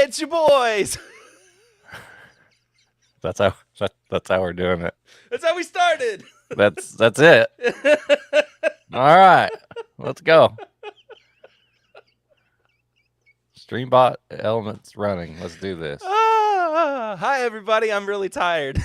it's your boys. That's how we're doing it. That's how we started. That's it. All right, let's go. Streambot elements running. Let's do this. Hi, everybody. I'm really tired.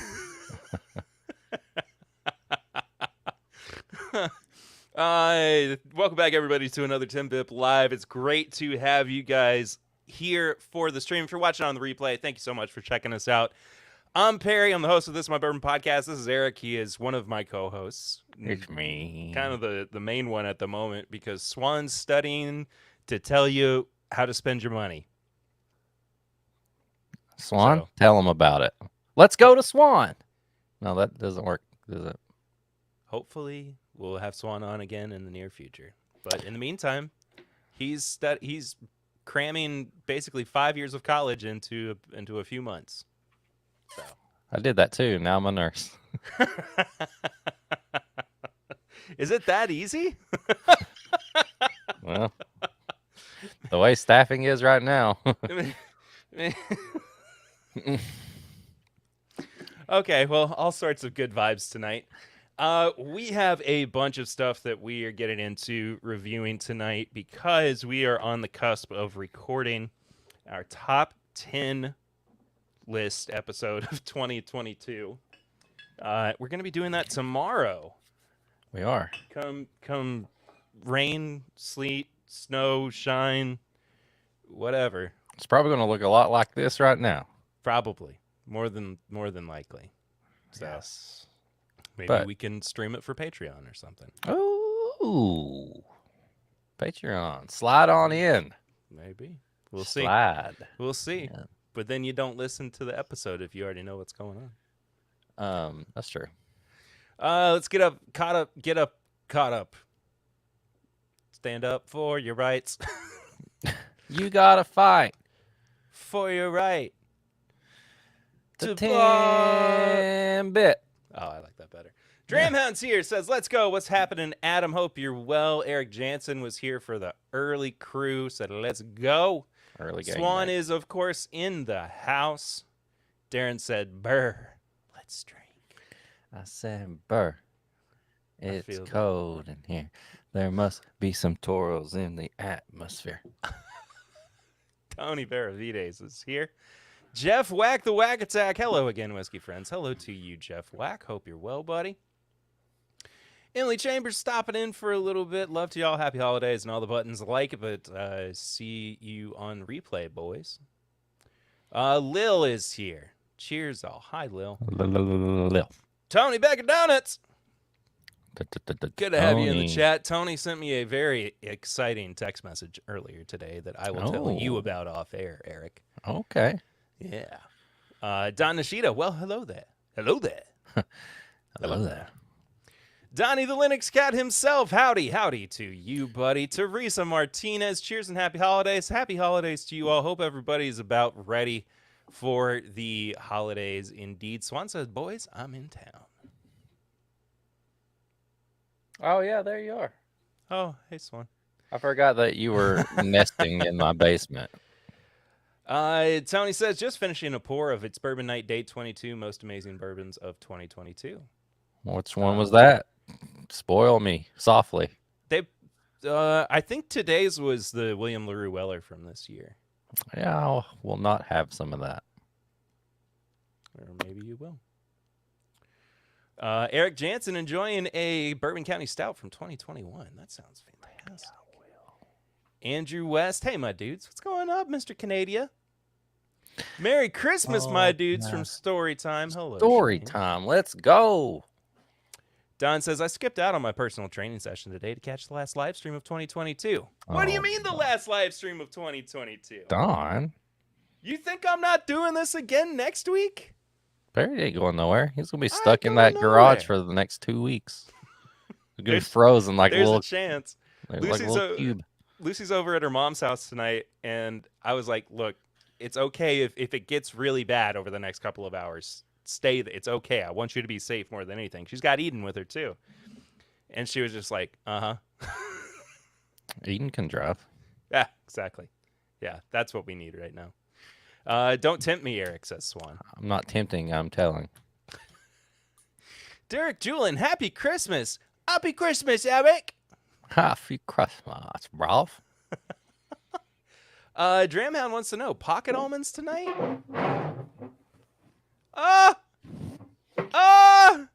Welcome back, everybody, to another TIMBP Live. It's great to have you guys here for the stream. If you're watching on the replay, thank you so much for checking us out. I'm Perry. I'm the host of This is My Bourbon podcast. This is Eric. He is one of my co-hosts. It's me. Kind of the main one at the moment because Swan's studying to tell you how to spend your money. Swan, tell him about it. Let's go to Swan. No, that doesn't work, does it? Hopefully, we'll have Swan on again in the near future. But in the meantime, he's cramming basically 5 years of college into a few months. So I did that too. Now I'm a nurse. Is it that easy? Well, the way staffing is right now. Okay, well, all sorts of good vibes tonight. We have a bunch of stuff that we are getting into reviewing tonight because we are on the cusp of recording our top 10 list episode of 2022. We're going to be doing that tomorrow. We are. Come rain, sleet, snow, shine, whatever. It's probably going to look a lot like this right now. Probably. More than likely. So yes. Maybe we can stream it for Patreon or something. Oh, Patreon. Slide on in. Maybe. We'll see. We'll see. Yeah. But then you don't listen to the episode if you already know what's going on. That's true. Let's get caught up. Stand up for your rights. You gotta fight for your right. The TIMBP. Oh, I like that better. Dramhound's here, says, let's go. What's happening, Adam? Hope you're well. Eric Jansen was here for the early crew, said, let's go. Early game. Swan is, of course, in the house. Darren said, burr. Let's drink. I said, burr. It's cold in here. There must be some toros in the atmosphere. Tony Veravides is here. Jeff Whack the Whack Attack. Hello again, Whiskey Friends. Hello to you, Jeff Whack. Hope you're well, buddy. Emily Chambers stopping in for a little bit. Love to y'all. Happy holidays and all the buttons like it, but see you on replay, boys. Lil is here. Cheers, all. Hi, Lil. Lil. Tony Becker Donuts. Good to have you in the chat. Tony sent me a very exciting text message earlier today that I will tell you about off air, Eric. Okay. Yeah. Don Nishida. Well, hello there. Hello there. Hello there. Donnie the Linux Cat himself. Howdy to you, buddy. Teresa Martinez. Cheers and happy holidays. Happy holidays to you all. Hope everybody's about ready for the holidays indeed. Swan says, boys, I'm in town. Oh, yeah, there you are. Oh, hey, Swan. I forgot that you were nesting in my basement. Tony says, just finishing a pour of It's Bourbon Night Day 22, Most Amazing Bourbons of 2022. Which one was that? Spoil me softly. I think today's was the William LaRue Weller from this year. Yeah, we'll not have some of that. Or maybe you will. Eric Jansen enjoying a Bourbon County Stout from 2021. That sounds fantastic. Andrew West. Hey, my dudes. What's going up, Mr. Canada? Merry Christmas, my dudes, from Storytime. Hello. Storytime. Let's go. Don says, I skipped out on my personal training session today to catch the last live stream of 2022. What do you mean the last live stream of 2022? Don. You think I'm not doing this again next week? Perry ain't going nowhere. He's going to be stuck in that garage for the next 2 weeks. He's going to be frozen like a little... There's a chance. Like a little cube. Lucy's over at her mom's house tonight, and I was like, look, it's okay if it gets really bad over the next couple of hours. Stay. It's okay. I want you to be safe more than anything. She's got Eden with her, too. And she was just like, uh-huh. Eden can drive. Yeah, exactly. Yeah, that's what we need right now. Don't tempt me, Eric, says Swan. I'm not tempting, I'm telling. Derek Julin, happy Christmas. Happy Christmas, Eric. Happy Christmas, Ralph. Dramhound wants to know, pocket almonds tonight? Ah! Ah!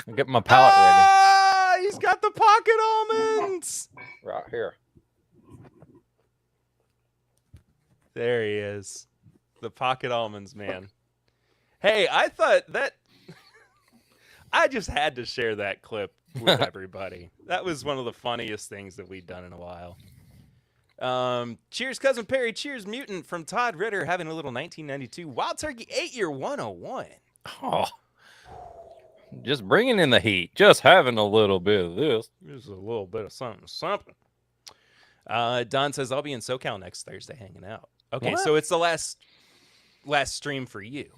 I'm getting my palate ready. Ah! He's got the pocket almonds! Right here. There he is. The pocket almonds, man. Hey, I thought that... I just had to share that clip with everybody. That was one of the funniest things that we've done in a while. Cheers, Cousin Perry. Cheers, Mutant from Todd Ritter having a little 1992 Wild Turkey 8-year 101. Oh, just bringing in the heat. Just having a little bit of this. Just a little bit of something. Don says, I'll be in SoCal next Thursday hanging out. Okay, What? so it's the last stream for you.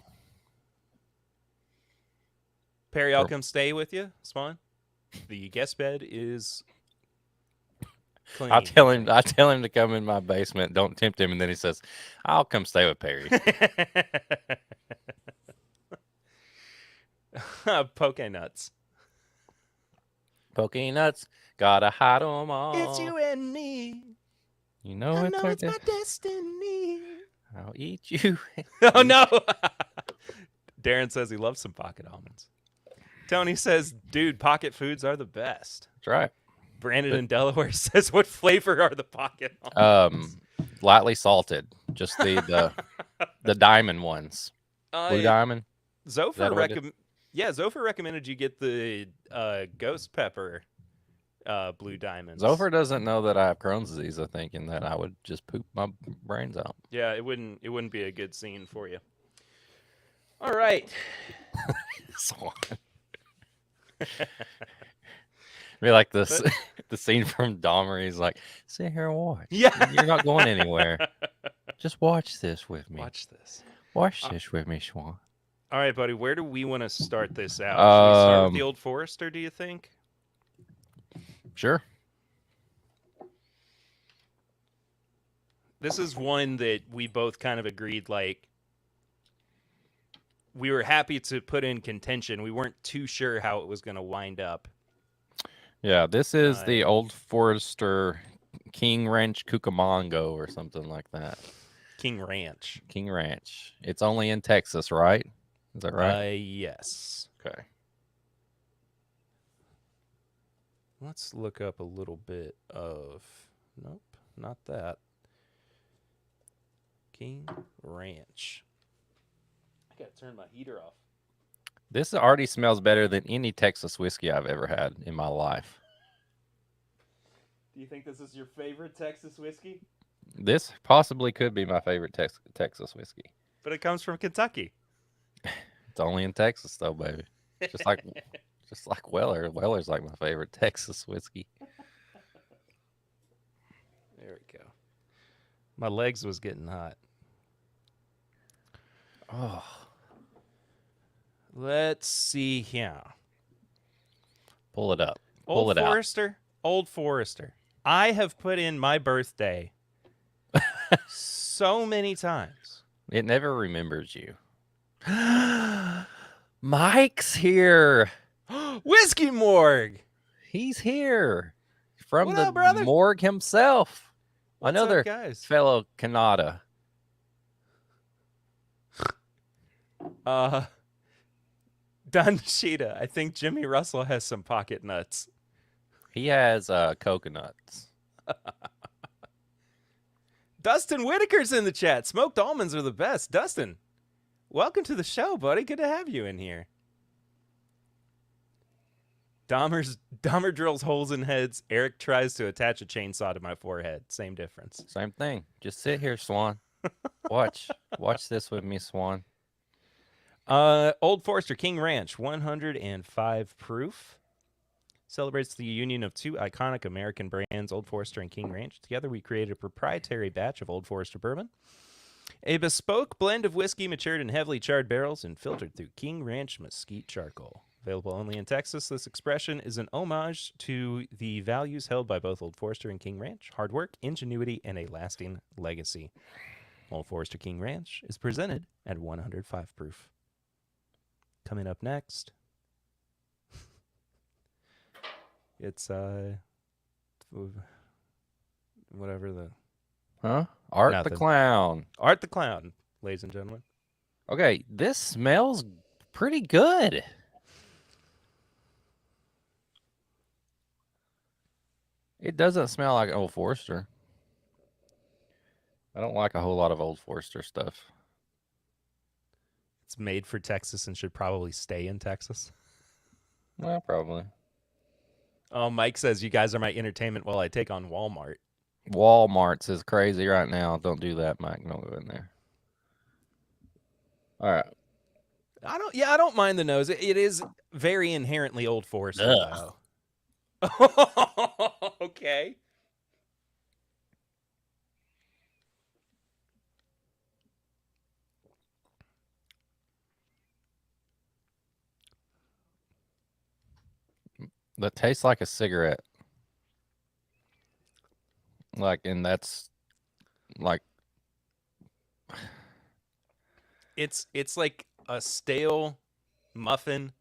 Perry, I'll come stay with you, Spawn. The guest bed is clean. I tell him to come in my basement. Don't tempt him, and then he says, "I'll come stay with Perry." Poke nuts. Poke nuts, gotta hide 'em all. It's you and me. You know I it's, know it's my destiny. I'll eat you. Oh no! Darren says he loves some pocket almonds. Tony says, "Dude, pocket foods are the best." That's right. Brandon in Delaware says, "What flavor are the pocket almonds?" Lightly salted. Just the diamond ones. Blue diamond. Zopher Zopher recommended you get the ghost pepper blue diamonds. Zopher doesn't know that I have Crohn's disease, I think, and that I would just poop my brains out. Yeah, it wouldn't be a good scene for you. All right. Be like this the scene from Dahmer. He's like, sit here and watch. Yeah. You're not going anywhere. Just watch this with me. Watch this. Watch this with me, Swan. All right, buddy. Where do we want to start this out? Should we start with the Old Forester, do you think? Sure. This is one that we both kind of agreed, like, we were happy to put in contention. We weren't too sure how it was going to wind up. Yeah, this is the Old Forester King Ranch Cucamongo or something like that. King Ranch. King Ranch. It's only in Texas, right? Is that right? Yes. Okay. Let's look up a little bit of... Nope, not that. King Ranch. I gotta turn my heater off. This already smells better than any Texas whiskey I've ever had in my life. Do you think this is your favorite Texas whiskey? This possibly could be my favorite Texas whiskey. But it comes from Kentucky. It's only in Texas, though, baby. Just like Weller. Weller's like my favorite Texas whiskey. There we go. My legs was getting hot. Oh. Let's see here. Pull it up. Pull it out. Old Forester. I have put in my birthday so many times. It never remembers you. Mike's here. Whiskey Morgue. He's here. From What the up, brother? morgue himself. What's Another up, guys? fellow Canada. Don Sheeta. I think Jimmy Russell has some pocket nuts. He has coconuts. Dustin Whitaker's in the chat. Smoked almonds are the best. Dustin, welcome to the show, buddy. Good to have you in here. Dahmer drills holes in heads. Eric tries to attach a chainsaw to my forehead. Same difference. Same thing. Just sit here, Swan. Watch this with me, Swan. Old Forester King Ranch, 105 proof. Celebrates the union of two iconic American brands, Old Forester and King Ranch. Together, we created a proprietary batch of Old Forester bourbon. A bespoke blend of whiskey matured in heavily charred barrels and filtered through King Ranch mesquite charcoal. Available only in Texas, this expression is an homage to the values held by both Old Forester and King Ranch: hard work, ingenuity, and a lasting legacy. Old Forester King Ranch is presented at 105 proof. Coming up next, it's whatever the Art the nothing. Clown. Art the Clown, ladies and gentlemen. Okay, this smells pretty good. It doesn't smell like Old Forester. I don't like a whole lot of Old Forester stuff. It's made for Texas and should probably stay in Texas. Well, probably. Oh, Mike says you guys are my entertainment while I take on Walmart. Walmart's is crazy right now. Don't do that, Mike. Don't go in there. All right. I don't mind the nose. It is very inherently Old Forester, Ugh. though. Okay. That tastes like a cigarette. Like, and that's like, It's like a stale muffin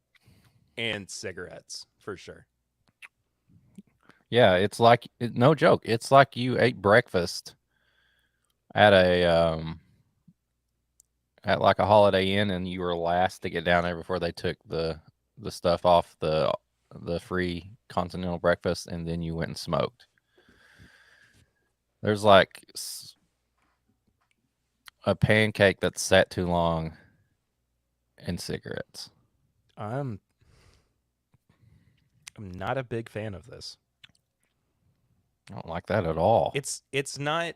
and cigarettes for sure. yeah, it's like, no joke. It's like you ate breakfast at at like a Holiday Inn, and you were last to get down there before they took the stuff off the free continental breakfast, and then you went and smoked. There's like a pancake that's sat too long and cigarettes. I'm not a big fan of this. I don't like that at all. It's not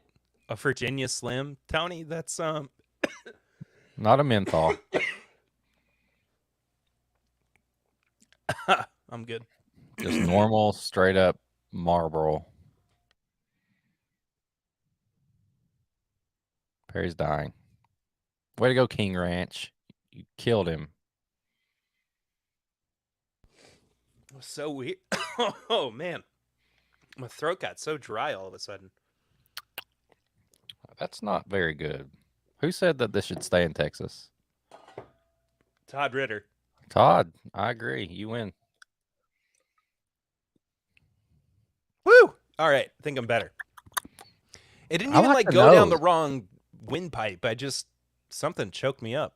a Virginia Slim, Tony. That's Not a menthol. I'm good. Just normal, straight up Marlboro. Perry's dying. Way to go, King Ranch. You killed him. It was so weird. Oh man, my throat got so dry all of a sudden. That's not very good. Who said that this should stay in Texas? Todd Ritter. Todd, I agree. You win. Woo! All right, I think I'm better. It didn't I even like like the go down the nose. wrong windpipe. I just something choked me up.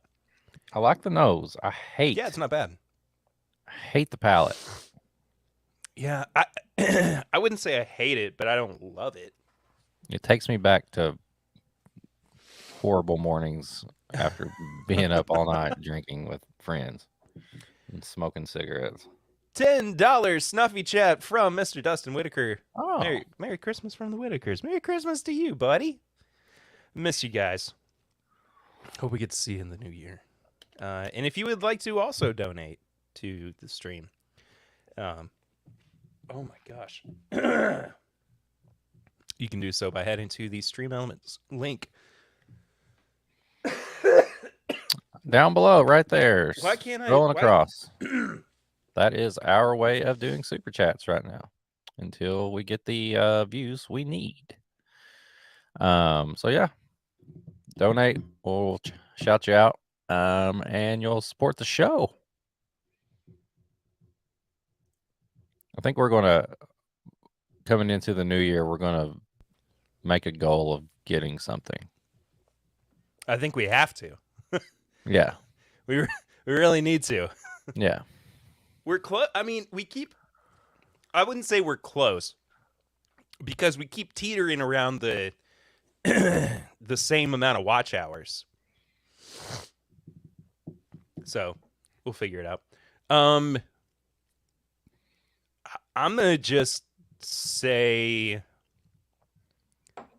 I like the nose. I hate. Yeah, it's not bad. I hate the palate. Yeah, I I wouldn't say I hate it, but I don't love it. It takes me back to horrible mornings after being up all night drinking with friends and smoking cigarettes. $10 snuffy chat from Mr. Dustin Whitaker. Oh, Merry Christmas from the Whitakers. Merry Christmas to you, buddy. Miss you guys. Hope we get to see you in the new year. And if you would like to also donate to the stream, oh my gosh, you can do so by heading to the Stream Elements link. down below, right there. Why can't I? Scrolling across. That is our way of doing super chats right now until we get the views we need. So yeah, donate. We'll shout you out, and you'll support the show. I think we're gonna coming into the new year. We're gonna make a goal of getting something. I think we have to. Yeah, We really need to. yeah. We're close. I mean, I wouldn't say we're close because we keep teetering around the the same amount of watch hours. So we'll figure it out. I'm gonna just say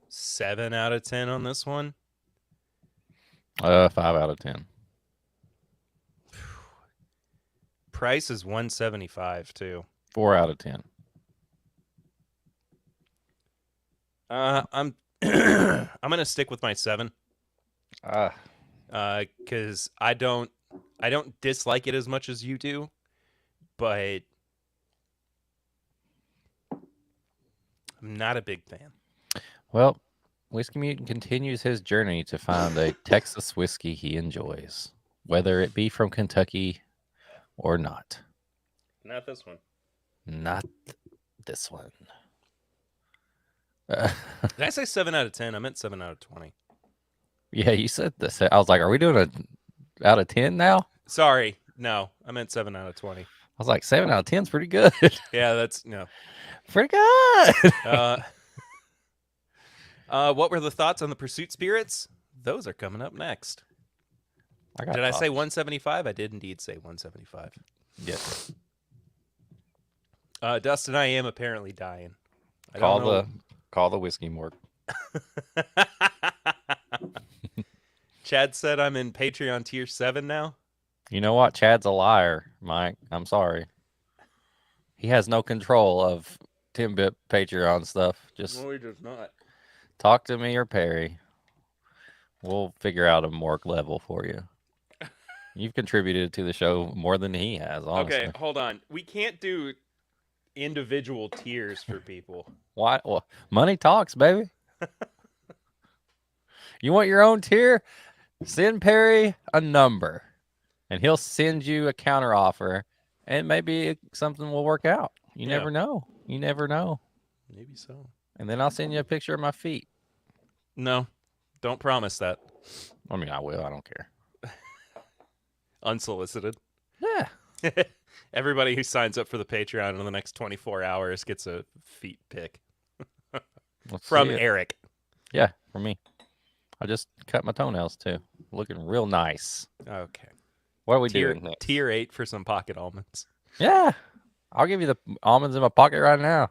7 out of 10 on this one. 5 out of 10. Price is $175 too. 4 out of 10. I'm I'm gonna stick with my 7. Ah, Because I don't dislike it as much as you do, but I'm not a big fan. well, Whiskey Mutant continues his journey to find a Texas whiskey he enjoys, whether it be from Kentucky or not. Not this one. Not this one. Did I say 7 out of 10? I meant 7 out of 20. Yeah, you said this. I was like, are we doing a out of 10 now? Sorry. No, I meant 7 out of 20. I was like, 7 out of 10 is pretty good. Yeah, that's no. Pretty good. What were the thoughts on the Pursuit Spirits? Those are coming up next. Did I say 175? I did indeed say 175. Yes. Dustin, I am apparently dying. I don't know. Call the whiskey morgue. Chad said I'm in Patreon tier 7 now. You know what? Chad's a liar, Mike. I'm sorry. He has no control of TIMBP Patreon stuff. Just No, he does not. talk to me or Perry. We'll figure out a morgue level for you. You've contributed to the show more than he has, honestly. Okay, hold on. We can't do individual tiers for people. Why? Well, money talks, baby. You want your own tier? Send Perry a number, and he'll send you a counter offer, and maybe something will work out. You never know. You never know. Maybe so. And then I'll send you a picture of my feet. No, don't promise that. I mean, I will. I don't care. Unsolicited. Yeah. Everybody who signs up for the Patreon in the next 24 hours gets a feet pic from Eric. Yeah, from me. I just cut my toenails too. Looking real nice. Okay. What are we doing next? Tier 8 for some pocket almonds. Yeah. I'll give you the almonds in my pocket right now.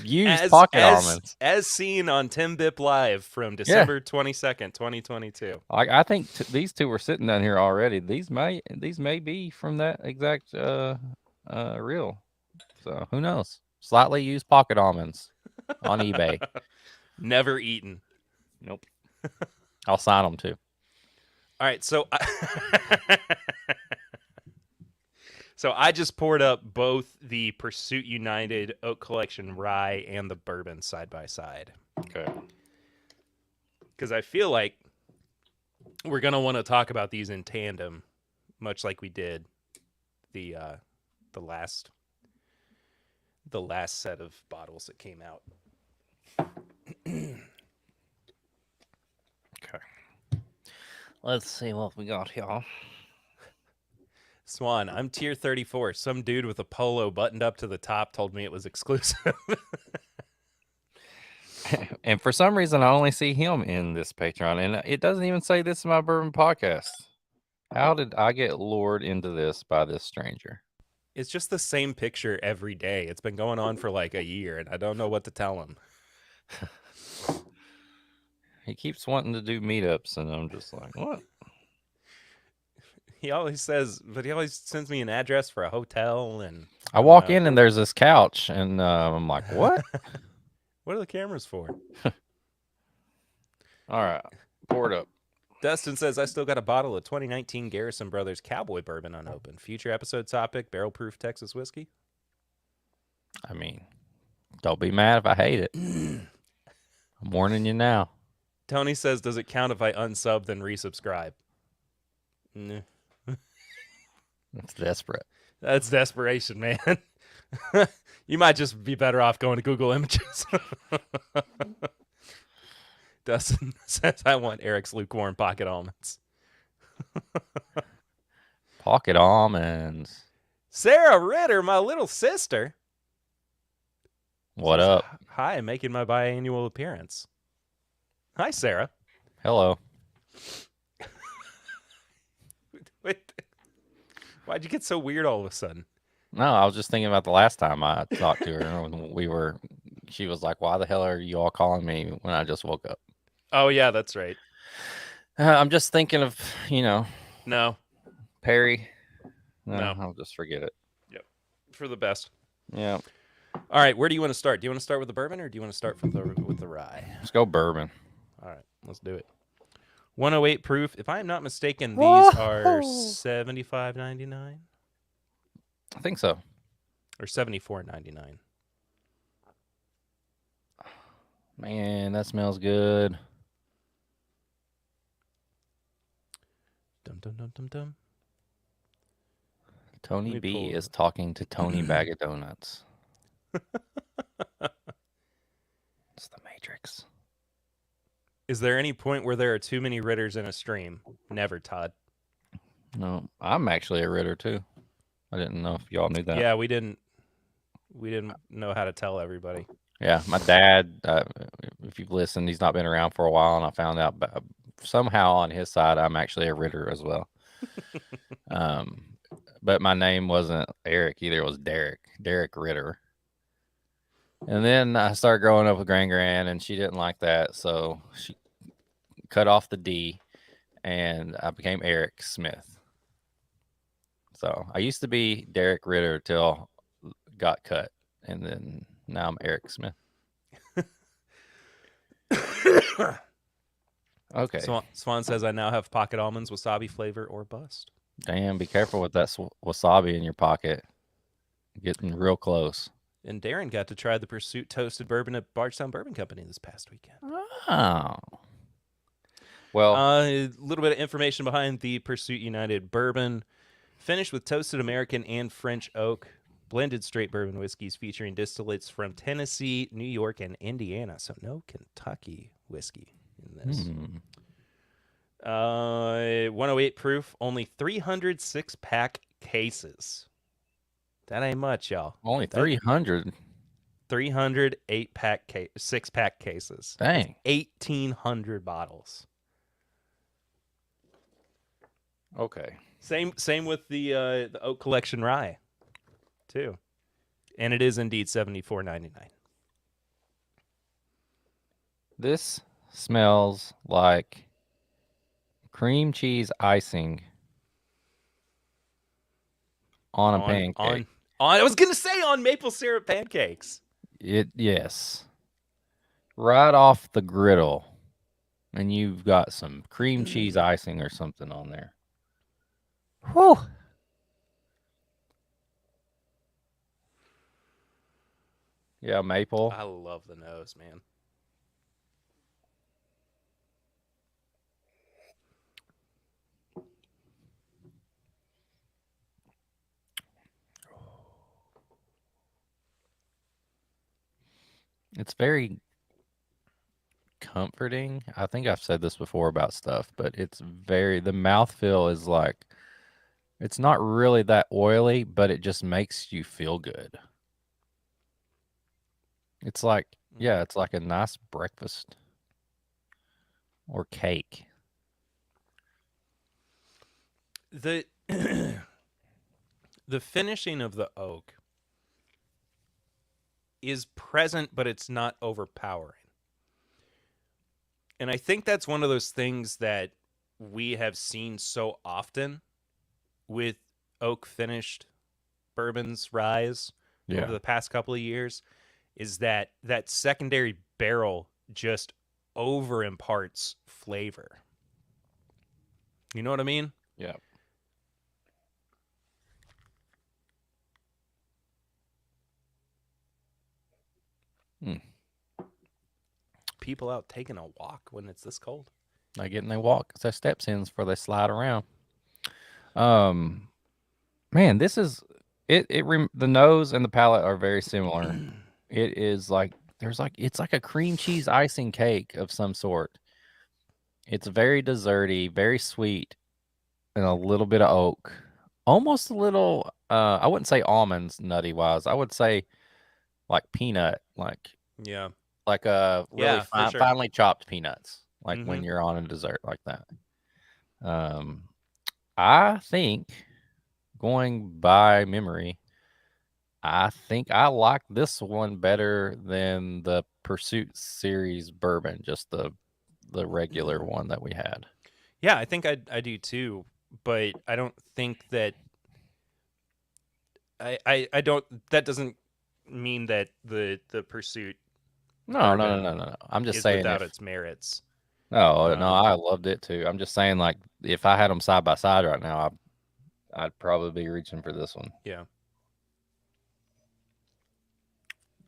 Use pocket almonds. As seen on TIMBP Live from December 22nd, 2022. I think these two were sitting down here already. These may be from that exact reel. So who knows? Slightly used pocket almonds on eBay. Never eaten. Nope. I'll sign them too. All right, so so I just poured up both the Pursuit United Oak Collection Rye and the Bourbon side by side. Okay. Because I feel like we're gonna want to talk about these in tandem, much like we did the last set of bottles that came out. Okay. Let's see what we got here. Swan, I'm tier 34. Some dude with a polo buttoned up to the top told me it was exclusive. And for some reason, I only see him in this Patreon, and it doesn't even say this is my bourbon podcast. How did I get lured into this by this stranger? It's just the same picture every day. It's been going on for like a year, and I don't know what to tell him. He keeps wanting to do meetups, and I'm just like, what? He always says, but he always sends me an address for a hotel, and I walk in and there's this couch, and I'm like, what? What are the cameras for? All right, pour it up. Dustin says, I still got a bottle of 2019 Garrison Brothers Cowboy Bourbon unopened. Future episode topic, barrel-proof Texas whiskey. I mean, don't be mad if I hate it. I'm warning you now. Tony says, does it count if I unsub then resubscribe? Nah. That's desperate. That's desperation, man. You might just be better off going to Google Images. Dustin says, I want Eric's lukewarm pocket almonds. Pocket almonds. Sarah Ritter, my little sister. What up? Hi, making my biannual appearance. Hi, Sarah. Hello. Wait, why'd you get so weird all of a sudden? No, I was just thinking about the last time I talked to her. When she was like, why the hell are you all calling me when I just woke up? Oh, yeah, that's right. I'm just thinking of, No. Perry. No. I'll just forget it. Yep. For the best. Yeah. All right, where do you want to start? Do you want to start with the bourbon or do you want to start with the rye? Let's go bourbon. All right, let's do it. 108 proof. If I'm not mistaken, these are $75.99 I think so. or $74.99. Man, that smells good. Dum dum dum dum dum. Let Tony me B pull. is talking to Tony Bag of Donuts. It's the Matrix. Is there any point where there are too many Ritters in a stream? Never, Todd. No, I'm actually a Ritter too. I didn't know if y'all knew that. Yeah, we didn't know how to tell everybody. Yeah, my dad, if you've listened, he's not been around for a while, and I found out somehow on his side I'm actually a Ritter as well. Um, but my name wasn't Eric either; it was Derek Ritter. And then I started growing up with Gran, and she didn't like that, so she cut off the D, and I became Eric Smith. So I used to be Derek Ritter till got cut, and then now I'm Eric Smith. Okay. Swan says I now have pocket almonds, wasabi flavor, or bust. Damn, be careful with that wasabi in your pocket. Getting real close. And Darren got to try the Pursuit toasted bourbon at Bardstown Bourbon Company this past weekend. Oh. Well, A little bit of information behind the Pursuit United bourbon. Finished with toasted American and French oak, blended straight bourbon whiskeys featuring distillates from Tennessee, New York, and Indiana. So no Kentucky whiskey in this. 108 proof, only 306 pack cases. That ain't much, y'all. only 300. 308 pack 6-pack cases. Dang. 1,800 bottles. Okay. Same with the Oak Collection Rye, too, and it is indeed $74.99. This smells like cream cheese icing on a pancake. I was gonna say on maple syrup pancakes. Yes. Right off the griddle. And you've got some cream cheese icing or something on there. Whew. Yeah, maple. I love the nose, man. It's very comforting. I think I've said this before about stuff, but the mouthfeel is like, it's not really that oily, but it just makes you feel good. It's like, yeah, it's like a nice breakfast or cake. The the finishing of the oak is present, but it's not overpowering. And I think that's one of those things that we have seen so often with oak finished bourbons rise over the past couple of years is that secondary barrel just over imparts flavor. You know what I mean? Yeah. People out taking a walk when it's this cold. They get in their walk. It's their steps in before they slide around. Man, this is the nose and the palate are very similar. It is like it's like a cream cheese icing cake of some sort. It's very desserty, very sweet, and a little bit of oak. Almost a little I wouldn't say almonds nutty wise. I would say like peanut, Yeah. like a really for sure. finely chopped peanuts, like when you're on a dessert like that. I think going by memory, I think I like this one better than the Pursuit series bourbon, just the regular one that we had. Yeah, I think I do too, but I don't think that I don't that doesn't mean that the Pursuit No. I'm just is saying without its merits. no, I loved it too. I'm just saying like if I had them side by side right now, I'd probably be reaching for this one. Yeah.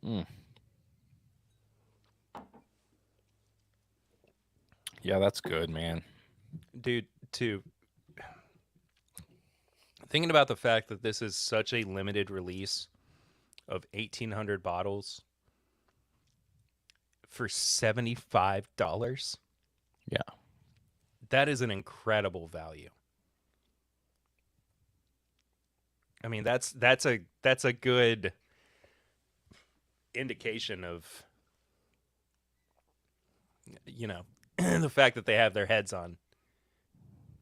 Mm. Yeah, that's good, man. Dude, to thinking about the fact that this is such a limited release of 1,800 bottles for $75. Yeah. That is an incredible value. I mean, that's a good indication of, you know, the fact that they have their heads on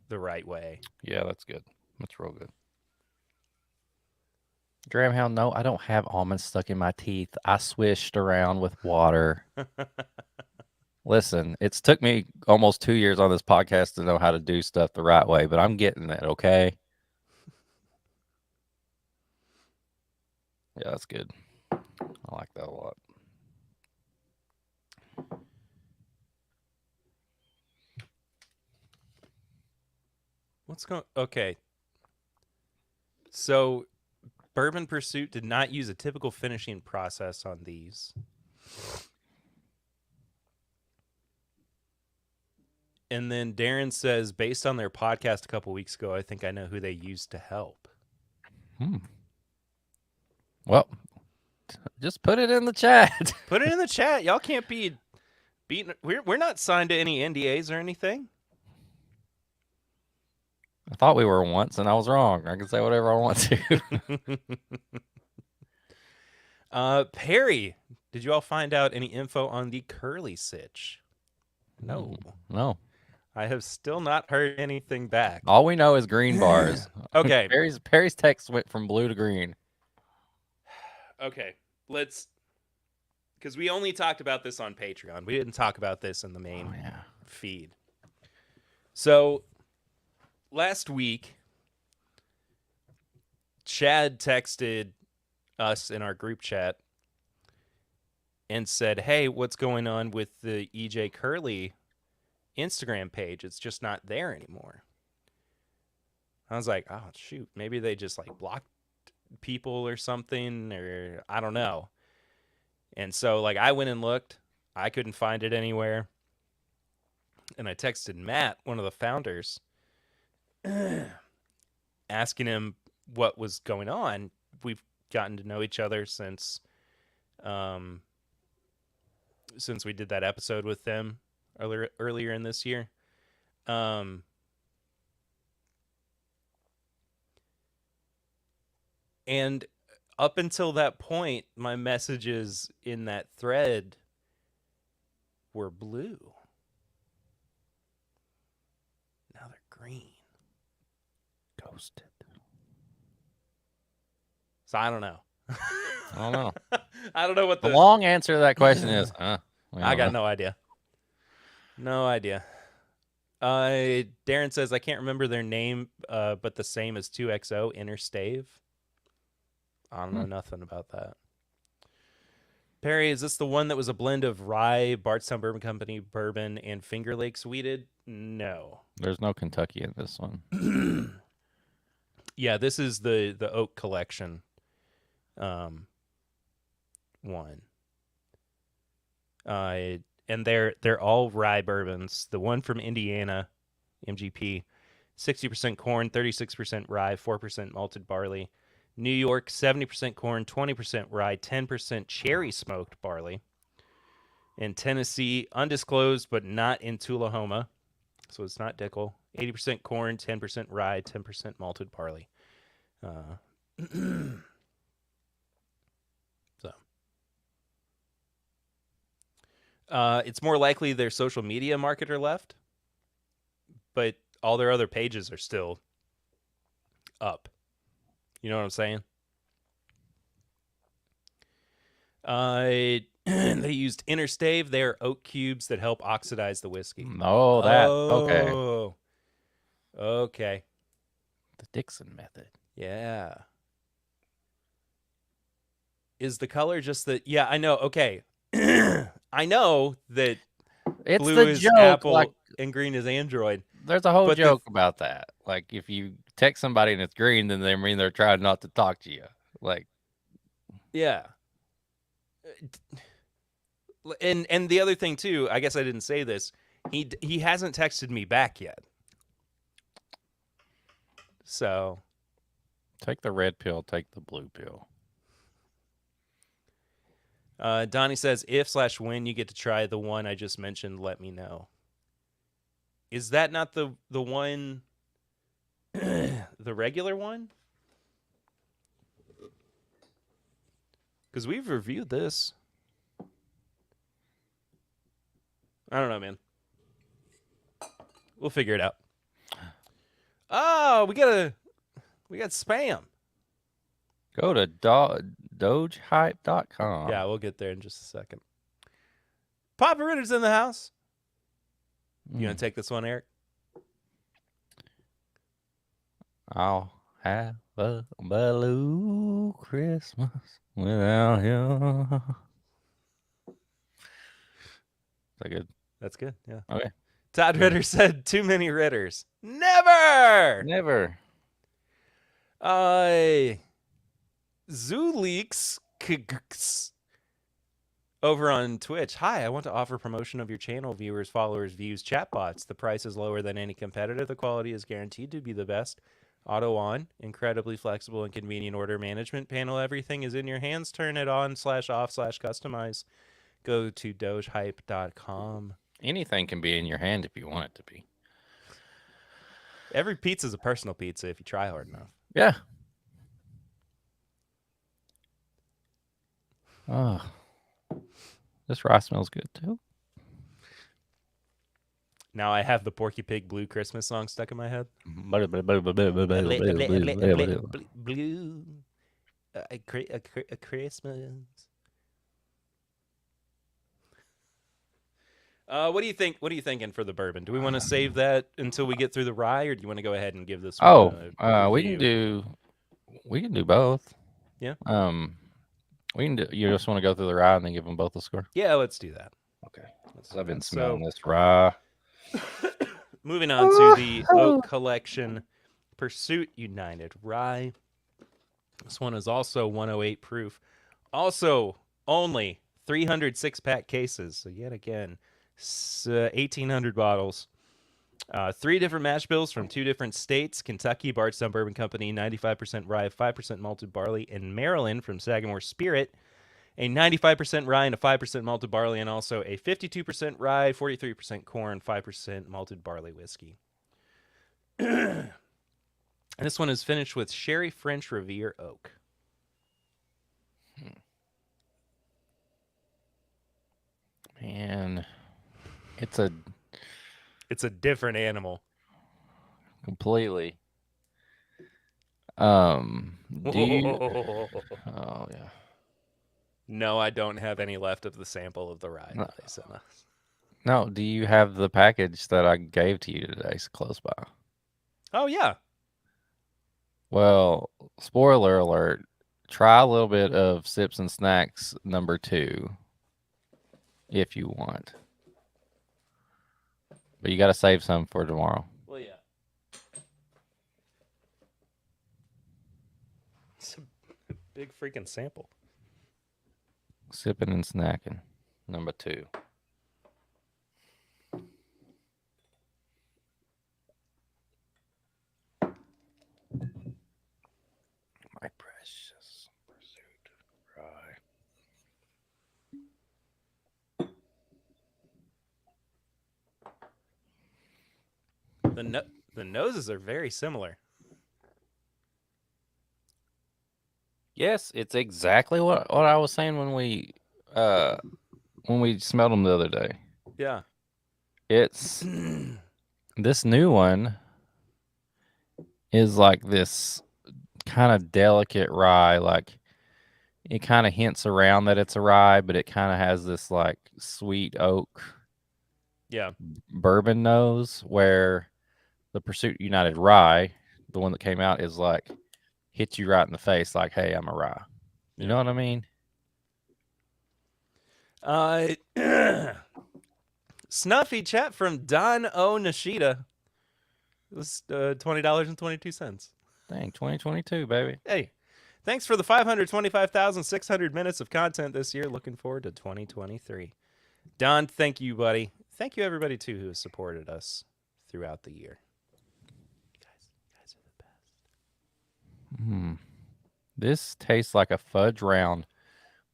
the right way. Yeah, that's good. That's real good. Dramhound, no, I don't have almonds stuck in my teeth. I swished around with water. Listen, it's took me almost 2 years on this podcast to know how to do stuff the right way, but I'm getting it, okay? Yeah, that's good. I like that a lot. What's going? Okay, so Bourbon Pursuit did not use a typical finishing process on these. And then Darren says, based on their podcast a couple weeks ago, I think I know who they used to help. Well, just put it in the chat. Put it in the chat. Y'all can't be beaten. We're not signed to any NDAs or anything. I thought we were once, and I was wrong. I can say whatever I want to. Perry, did you all find out any info on the curly sitch? No. No. I have still not heard anything back. All we know is green bars. Okay. Perry's text went from blue to green. Okay. Let's, because we only talked about this on Patreon. We didn't talk about this in the main feed. So last week, Chad texted us in our group chat and said, hey, what's going on with the EJ Curly Instagram page? It's just not there anymore. I was like, oh, shoot. Maybe they just like blocked people or something, or I don't know. And so like I went and looked. I couldn't find it anywhere. And I texted Matt, one of the founders, asking him what was going on. We've gotten to know each other since we did that episode with them earlier in this year. And up until that point, my messages in that thread were blue. Now they're green. Ghosted. So I don't know. I don't know. I don't know what The long answer to that question is, I got no idea. No idea. Darren says, I can't remember their name, but the same as 2XO, Interstave. I don't know nothing about that. Perry, is this the one that was a blend of rye, Bardstown Bourbon Company bourbon, and Finger Lakes wheated? No. There's no Kentucky in this one. Yeah, this is the oak collection one. And they're all rye bourbons. The one from Indiana, MGP, 60% corn, 36% rye, 4% malted barley. New York, 70% corn, 20% rye, 10% cherry smoked barley. In Tennessee, undisclosed but not in Tullahoma, so it's not Dickel. 80% corn, 10% rye, 10% malted barley. It's more likely their social media marketer left, but all their other pages are still up. You know what I'm saying? They used Interstave. They are oak cubes that help oxidize the whiskey. Oh, okay. Okay. The Dixon method. Yeah. Is the color just the... Yeah, I know. Okay. I know that it's blue the is joke, Apple and green is Android. There's a whole joke about that. Like, if you text somebody and it's green, then they mean they're trying not to talk to you. Like, yeah. And the other thing too, I guess I didn't say this. He hasn't texted me back yet. So Take the red pill, take the blue pill. Donnie says, if/when you get to try the one I just mentioned, let me know. Is that not the one, the regular one? Because we've reviewed this. I don't know, man. We'll figure it out. Oh, we got spam. Go to dogehype.com. Yeah, we'll get there in just a second. Papa Ritter's in the house. You want to take this one, Eric? I'll have a blue Christmas without you. Is that good? That's good. Yeah. Okay. Todd Ritter said, "Too many Ritters." Never. Never. Zuleeks over on Twitch. Hi, I want to offer promotion of your channel, viewers, followers, views, chatbots. The price is lower than any competitor. The quality is guaranteed to be the best. Auto on, incredibly flexible and convenient order management panel. Everything is in your hands. Turn it on/off/customize. Go to dogehype.com. Anything can be in your hand if you want it to be. Every pizza is a personal pizza if you try hard enough. Yeah. Oh, this rice smells good too. Now I have the Porky Pig Blue Christmas song stuck in my head. Blue. Blue, a Christmas. What do you think? What are you thinking for the bourbon? Do we want to save that until we get through the rye, or do you want to go ahead and give this? Oh, one we can do both. Yeah. We can do. You just want to go through the rye and then give them both a score? Yeah, let's do that. Okay. I've been smelling this rye. Moving on to the Oak Collection Pursuit United Rye. This one is also 108 proof. Also, only 306 pack cases. So yet again, 1,800 bottles. 3 different mash bills from 2 different states. Kentucky, Bardstown Bourbon Company, 95% rye, 5% malted barley. And Maryland from Sagamore Spirit, a 95% rye and a 5% malted barley, and also a 52% rye, 43% corn, 5% malted barley whiskey. And this one is finished with Sherry French Riviere Oak. Man, it's a different animal. Completely. Do you? Oh yeah. No, I don't have any left of the sample of the rye that they sent us. No, do you have the package that I gave to you today close by? Oh, yeah. Well, spoiler alert, try a little bit of Sips and Snacks number 2 if you want. But you got to save some for tomorrow. Well, yeah. It's a big freaking sample. Sipping and Snacking number 2. My precious pursuit rye. The noses are very similar. Yes, it's exactly what I was saying when we smelled them the other day. Yeah. It's this new one is like this kind of delicate rye, like it kind of hints around that it's a rye, but it kind of has this like sweet oak bourbon nose, where the Pursuit United Rye, the one that came out, is like hits you right in the face like, hey, I'm a rye. You know what I mean? Snuffy chat from Don O. Nishida. It was $20.22. Dang, 2022, baby. Hey, thanks for the 525,600 minutes of content this year. Looking forward to 2023. Don, thank you, buddy. thank you everybody too who has supported us throughout the year. You guys are the best. Hmm. This tastes like a fudge round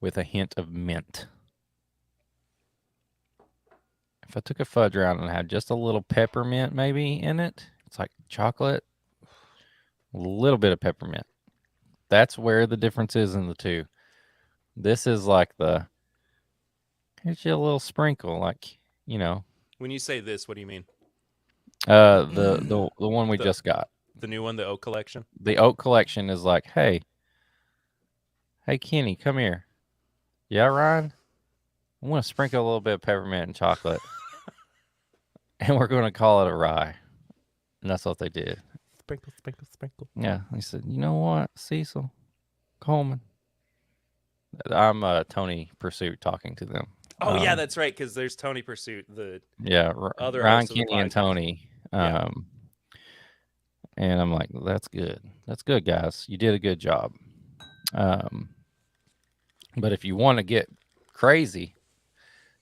with a hint of mint. If I took a fudge round and had just a little peppermint maybe in it, it's like chocolate, a little bit of peppermint. That's where the difference is in the two. This is like here's you a little sprinkle, like, you know, When you say this, what do you mean? the one we The just got. the new one, the Oak Collection. The oak collection is like, hey Kenny, come here. Yeah, Ryan, I'm gonna sprinkle a little bit of peppermint and chocolate, and we're gonna call it a rye. And that's what they did. Sprinkle, sprinkle, sprinkle. Yeah, they said, you know what, Cecil Coleman. I'm Tony Pursuit talking to them. Oh yeah, that's right. Because there's Tony Pursuit, the Yeah, other Ryan, host of the Kenny, and podcast. Tony. Yeah. And I'm like, that's good. That's good, guys. You did a good job. But if you want to get crazy,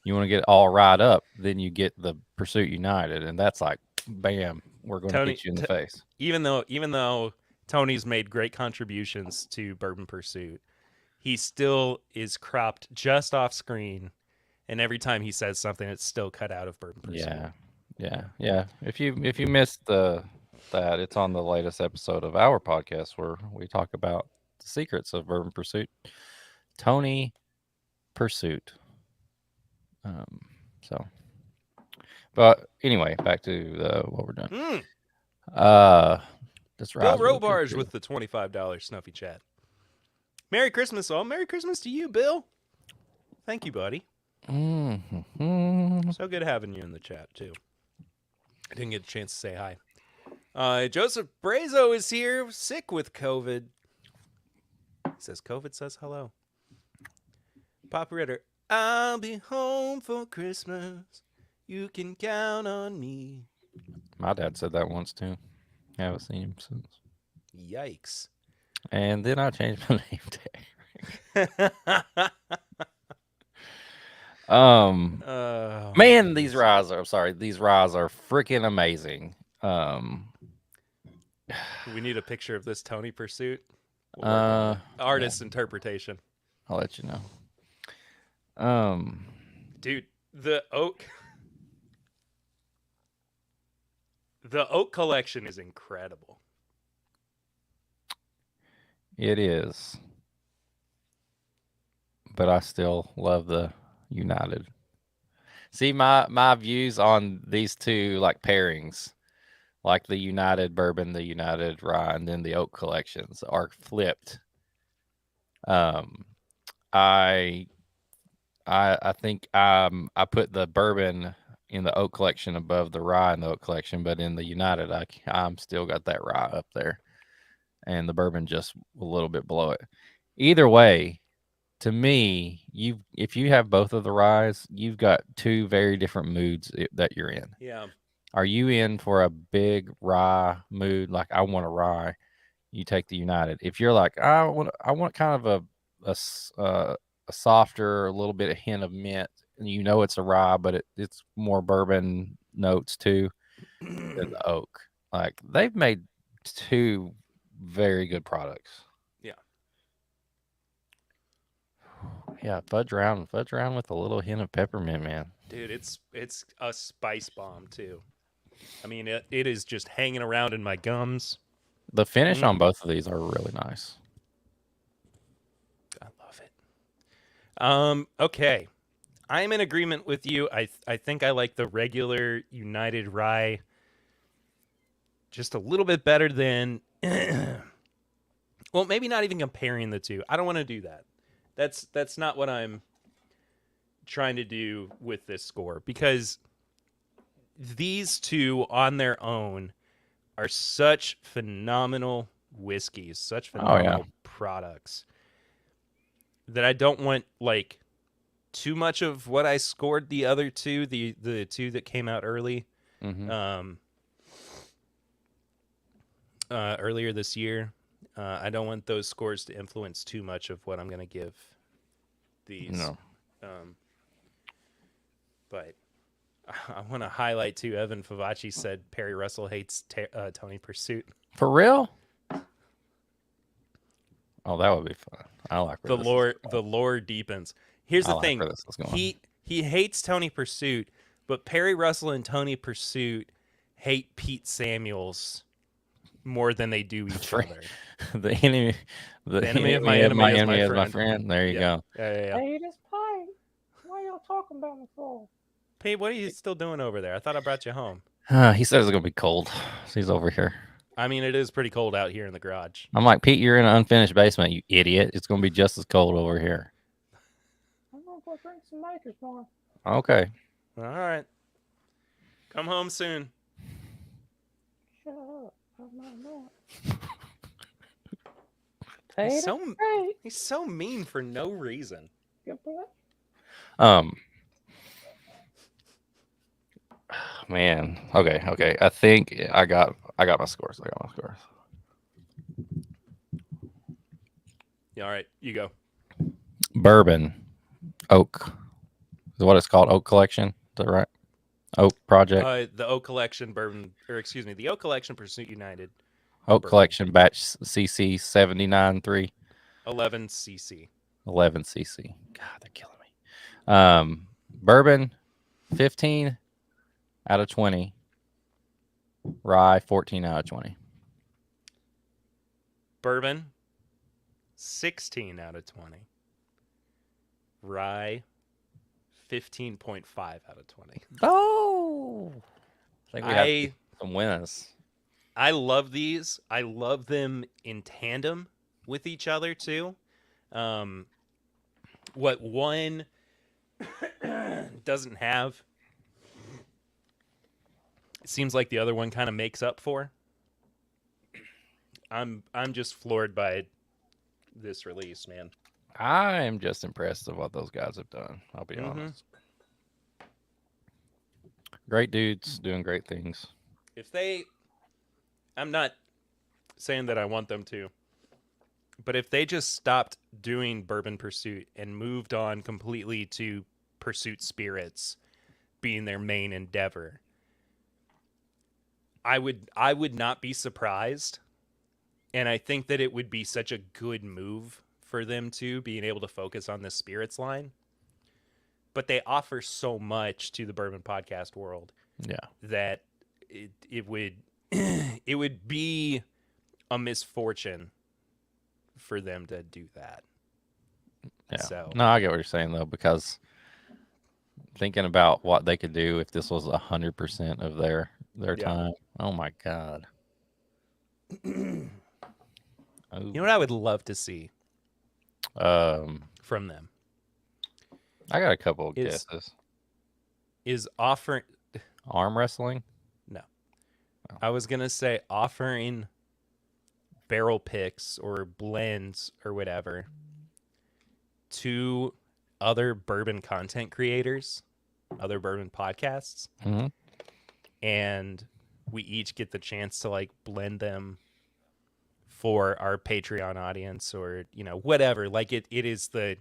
you want to get all riled up, then you get the Pursuit United, and that's like, bam, we're going to Tony, hit you in the face. even though Tony's made great contributions to Bourbon Pursuit, he still is cropped just off screen, and every time he says something, it's still cut out of Bourbon Pursuit. Yeah. If you missed that, it's on the latest episode of our podcast where we talk about the secrets of Bourbon Pursuit. Tony Pursuit. So, but anyway, back to what we're doing. This Bill rise really good, Robarge too. with the $25 Snuffy Chat. Merry Christmas, all. Merry Christmas to you, Bill. Thank you, buddy. Mm-hmm. So good having you in the chat, too. I didn't get a chance to say hi. Joseph Brazo is here, sick with COVID. He says COVID says hello. Papa Ritter, I'll be home for Christmas. You can count on me. My dad said that once too. I haven't seen him since. Yikes. And then I changed my name to Eric. Oh, Man, these ryes are freaking amazing. We need a picture of this Tony Pursuit. We'll work on it. Artist yeah. interpretation. I'll let you know. Dude, the oak collection is incredible. It is. But I still love the United. See, my views on these two like pairings, like the United Bourbon, the United Rye, and then the Oak collections are flipped. I think I put the Bourbon in the Oak collection above the Rye in the Oak collection, but in the United, I'm still got that Rye up there, and the Bourbon just a little bit below it. Either way, to me, if you have both of the ryes, you've got two very different moods that you're in. Yeah. Are you in for a big rye mood, like I want a rye? You take the United. If you're like I want kind of a softer, a little bit of hint of mint, and you know it's a rye, but it's more bourbon notes too than the oak. Like they've made two very good products. Yeah, fudge round with a little hint of peppermint, man. Dude, it's a spice bomb too. I mean, it is just hanging around in my gums. The finish on both of these are really nice. I love it. Okay. I'm in agreement with you. I think I like the regular United Rye just a little bit better than well, maybe not even comparing the two. I don't want to do that. That's not what I'm trying to do with this score, because these two on their own are such phenomenal whiskeys, such phenomenal products, that I don't want like too much of what I scored the other two, the two that came out early, earlier this year. I don't want those scores to influence too much of what I'm going to give these. No. But I want to highlight too. Evan Favacci said Perry Russell hates Tony Pursuit. For real? Oh, that would be fun. I like where this is going. The lore deepens. Here's I the like thing. where this is going. He hates Tony Pursuit, but Perry Russell and Tony Pursuit hate Pete Samuels more than they do each Friend. other. The enemy, The enemy of my enemy is my friend. There you go. Yeah. Hey, this Pete. Why y'all talking about me for? Pete, what are you still doing over there? I thought I brought you home. He said it's gonna be cold. So he's over here. I mean, it is pretty cold out here in the garage. I'm like, Pete, you're in an unfinished basement, you idiot. It's gonna be just as cold over here. I'm gonna go drink some Makers for him. Okay. All right. Come home soon. Shut up. I'm not. He's so mean for no reason. Good boy. Man. Okay. I think I got my scores. Yeah, all right, you go. Bourbon. Oak. Is what it's called. Oak Collection. Is that right? Oak Project. The Oak Collection Bourbon, or excuse me, the Oak Collection Pursuit United. Oak Bourbon. Collection batch CC 79.3. 11 cc. 11 cc. God, they're killing me. Bourbon 15 out of 20. Rye 14 out of 20. Bourbon 16 out of 20. Rye 15.5 out of 20. Oh, I think we have some winners. I love these. I love them in tandem with each other too. What one doesn't have, it seems like the other one kind of makes up for. I'm just floored by this release, man. I am just impressed with what those guys have done. I'll be honest. Great dudes doing great things. I'm not saying that I want them to, but if they just stopped doing Bourbon Pursuit and moved on completely to Pursuit Spirits being their main endeavor, I would not be surprised. And I think that it would be such a good move for them to being able to focus on the spirits line. But they offer so much to the bourbon podcast world, that it would it would be a misfortune for them to do that. Yeah. So No, I get what you're saying though, because thinking about what they could do if this was 100% of their time. Oh my God. You know what I would love to see from them? I got a couple of guesses. Is offering arm wrestling? No. Oh. I was going to say offering barrel picks or blends or whatever to other bourbon content creators, other bourbon podcasts. Mm-hmm. And we each get the chance to like blend them for our Patreon audience or, you know, whatever. Like it is the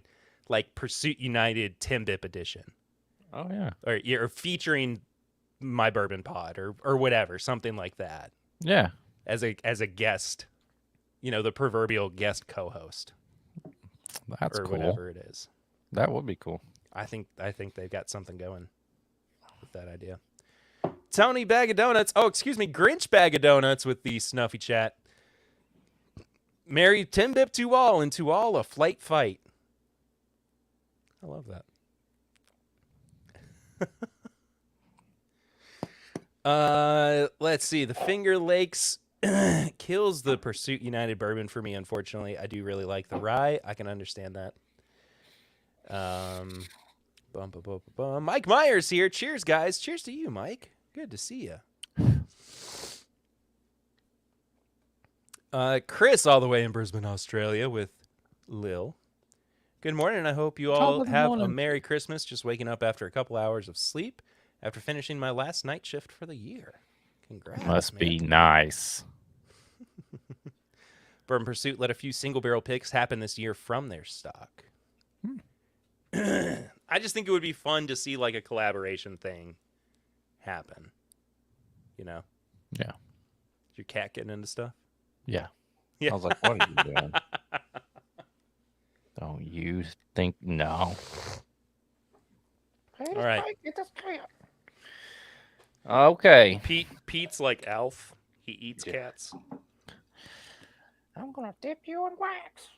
like Pursuit United TIMBP edition. Oh yeah. Or featuring my bourbon pod or whatever, something like that. Yeah. As a guest, you know, the proverbial guest co-host. That's or cool. Whatever it is. That would be cool. I think they've got something going with that idea. Tony Bag of Donuts. Oh, excuse me, Grinch Bag of Donuts with the snuffy chat. Marry TIMBP to all, and to all a flight fight. I love that. Let's see. The Finger Lakes kills the Pursuit United bourbon for me, unfortunately. I do really like the rye. I can understand that. Mike Myers here. Cheers, guys. Cheers to you, Mike. Good to see you. Chris, all the way in Brisbane, Australia, with Lil. Good morning. I hope you all have a Merry Christmas. Just waking up after a couple hours of sleep after finishing my last night shift for the year. Congrats. Must be nice. Bourbon Pursuit let a few single barrel picks happen this year from their stock. I just think it would be fun to see like a collaboration thing happen. You know? Yeah. Is your cat getting into stuff? Yeah. Yeah. I was like, what are you doing? Don't you think no? Hey, All right. Mike, get this cat. Okay. Pete's like Alf. He eats Yeah. cats. I'm gonna dip you in wax.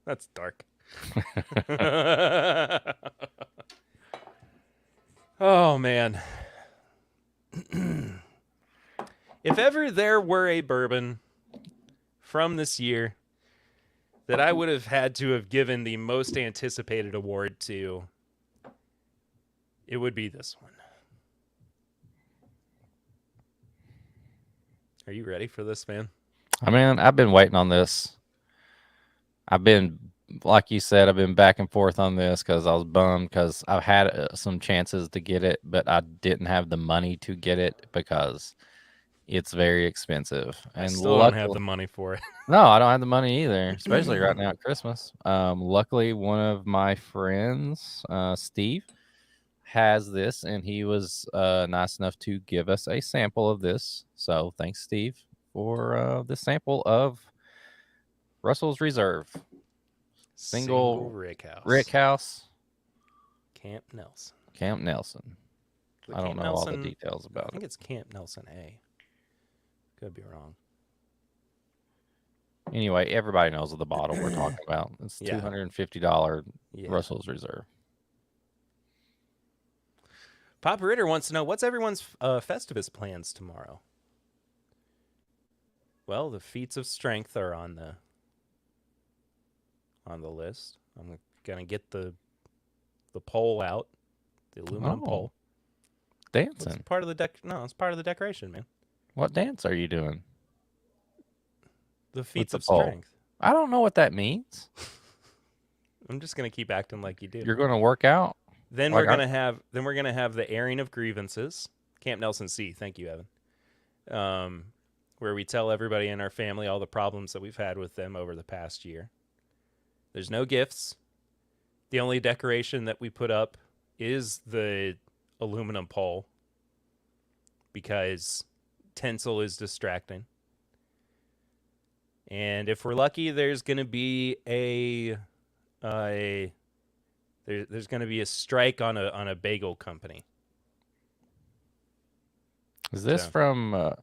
That's dark. Oh man. If ever there were a bourbon from this year that I would have had to have given the most anticipated award to, it would be this one. Are you ready for this, man? I mean, I've been waiting on this. I've been, like you said, I've been back and forth on this because I was bummed because I've had some chances to get it, but I didn't have the money to get it because it's very expensive. I And still don't have luckily, the money for it. no, I don't have the money either, especially right now at Christmas. Luckily, one of my friends, Steve, has this, and he was nice enough to give us a sample of this. So thanks, Steve, for the sample of Russell's Reserve. Single Rickhouse. Rickhouse, Camp Nelson. Camp Nelson. The I don't Camp know all the Nelson- details I about think it. it's Camp Nelson A. Could be wrong. Anyway, everybody knows of the bottle we're talking about. It's Yeah. $250 Yeah. Russell's Reserve. Papa Ritter wants to know, what's everyone's Festivus plans tomorrow? Well, the feats of strength are on the list. I'm gonna get the pole out, the aluminum Oh. pole. Dancing. It's part of the No, it's part of the decoration, man. What dance are you doing? The feats the of pole. strength. I don't know what that means. I'm just gonna keep acting like you do. You're going to work out? Then Like we're gonna have the airing of grievances. Camp Nelson C. Thank you, Evan. Where we tell everybody in our family all the problems that we've had with them over the past year. There's no gifts. The only decoration that we put up is the aluminum pole because tinsel is distracting. And if we're lucky, there's gonna be there's going to be a strike on a bagel company. Is this So. from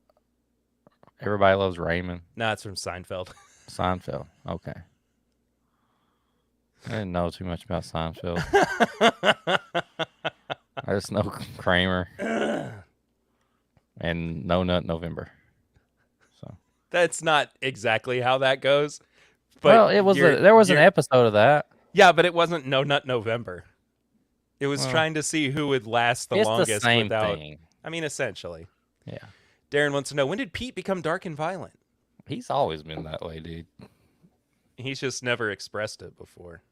Everybody Loves Raymond? No, it's from Seinfeld. Seinfeld. Okay. I didn't know too much about Seinfeld. I just know Kramer and No Nut November. So That's not exactly how that goes. But well, it was there was an episode of that. Yeah, but it wasn't No Nut November. It was Well, trying to see who would last the it's longest the same without. thing. I mean, essentially. Yeah. Darren wants to know, when did Pete become dark and violent? He's always been that way, dude. He's just never expressed it before.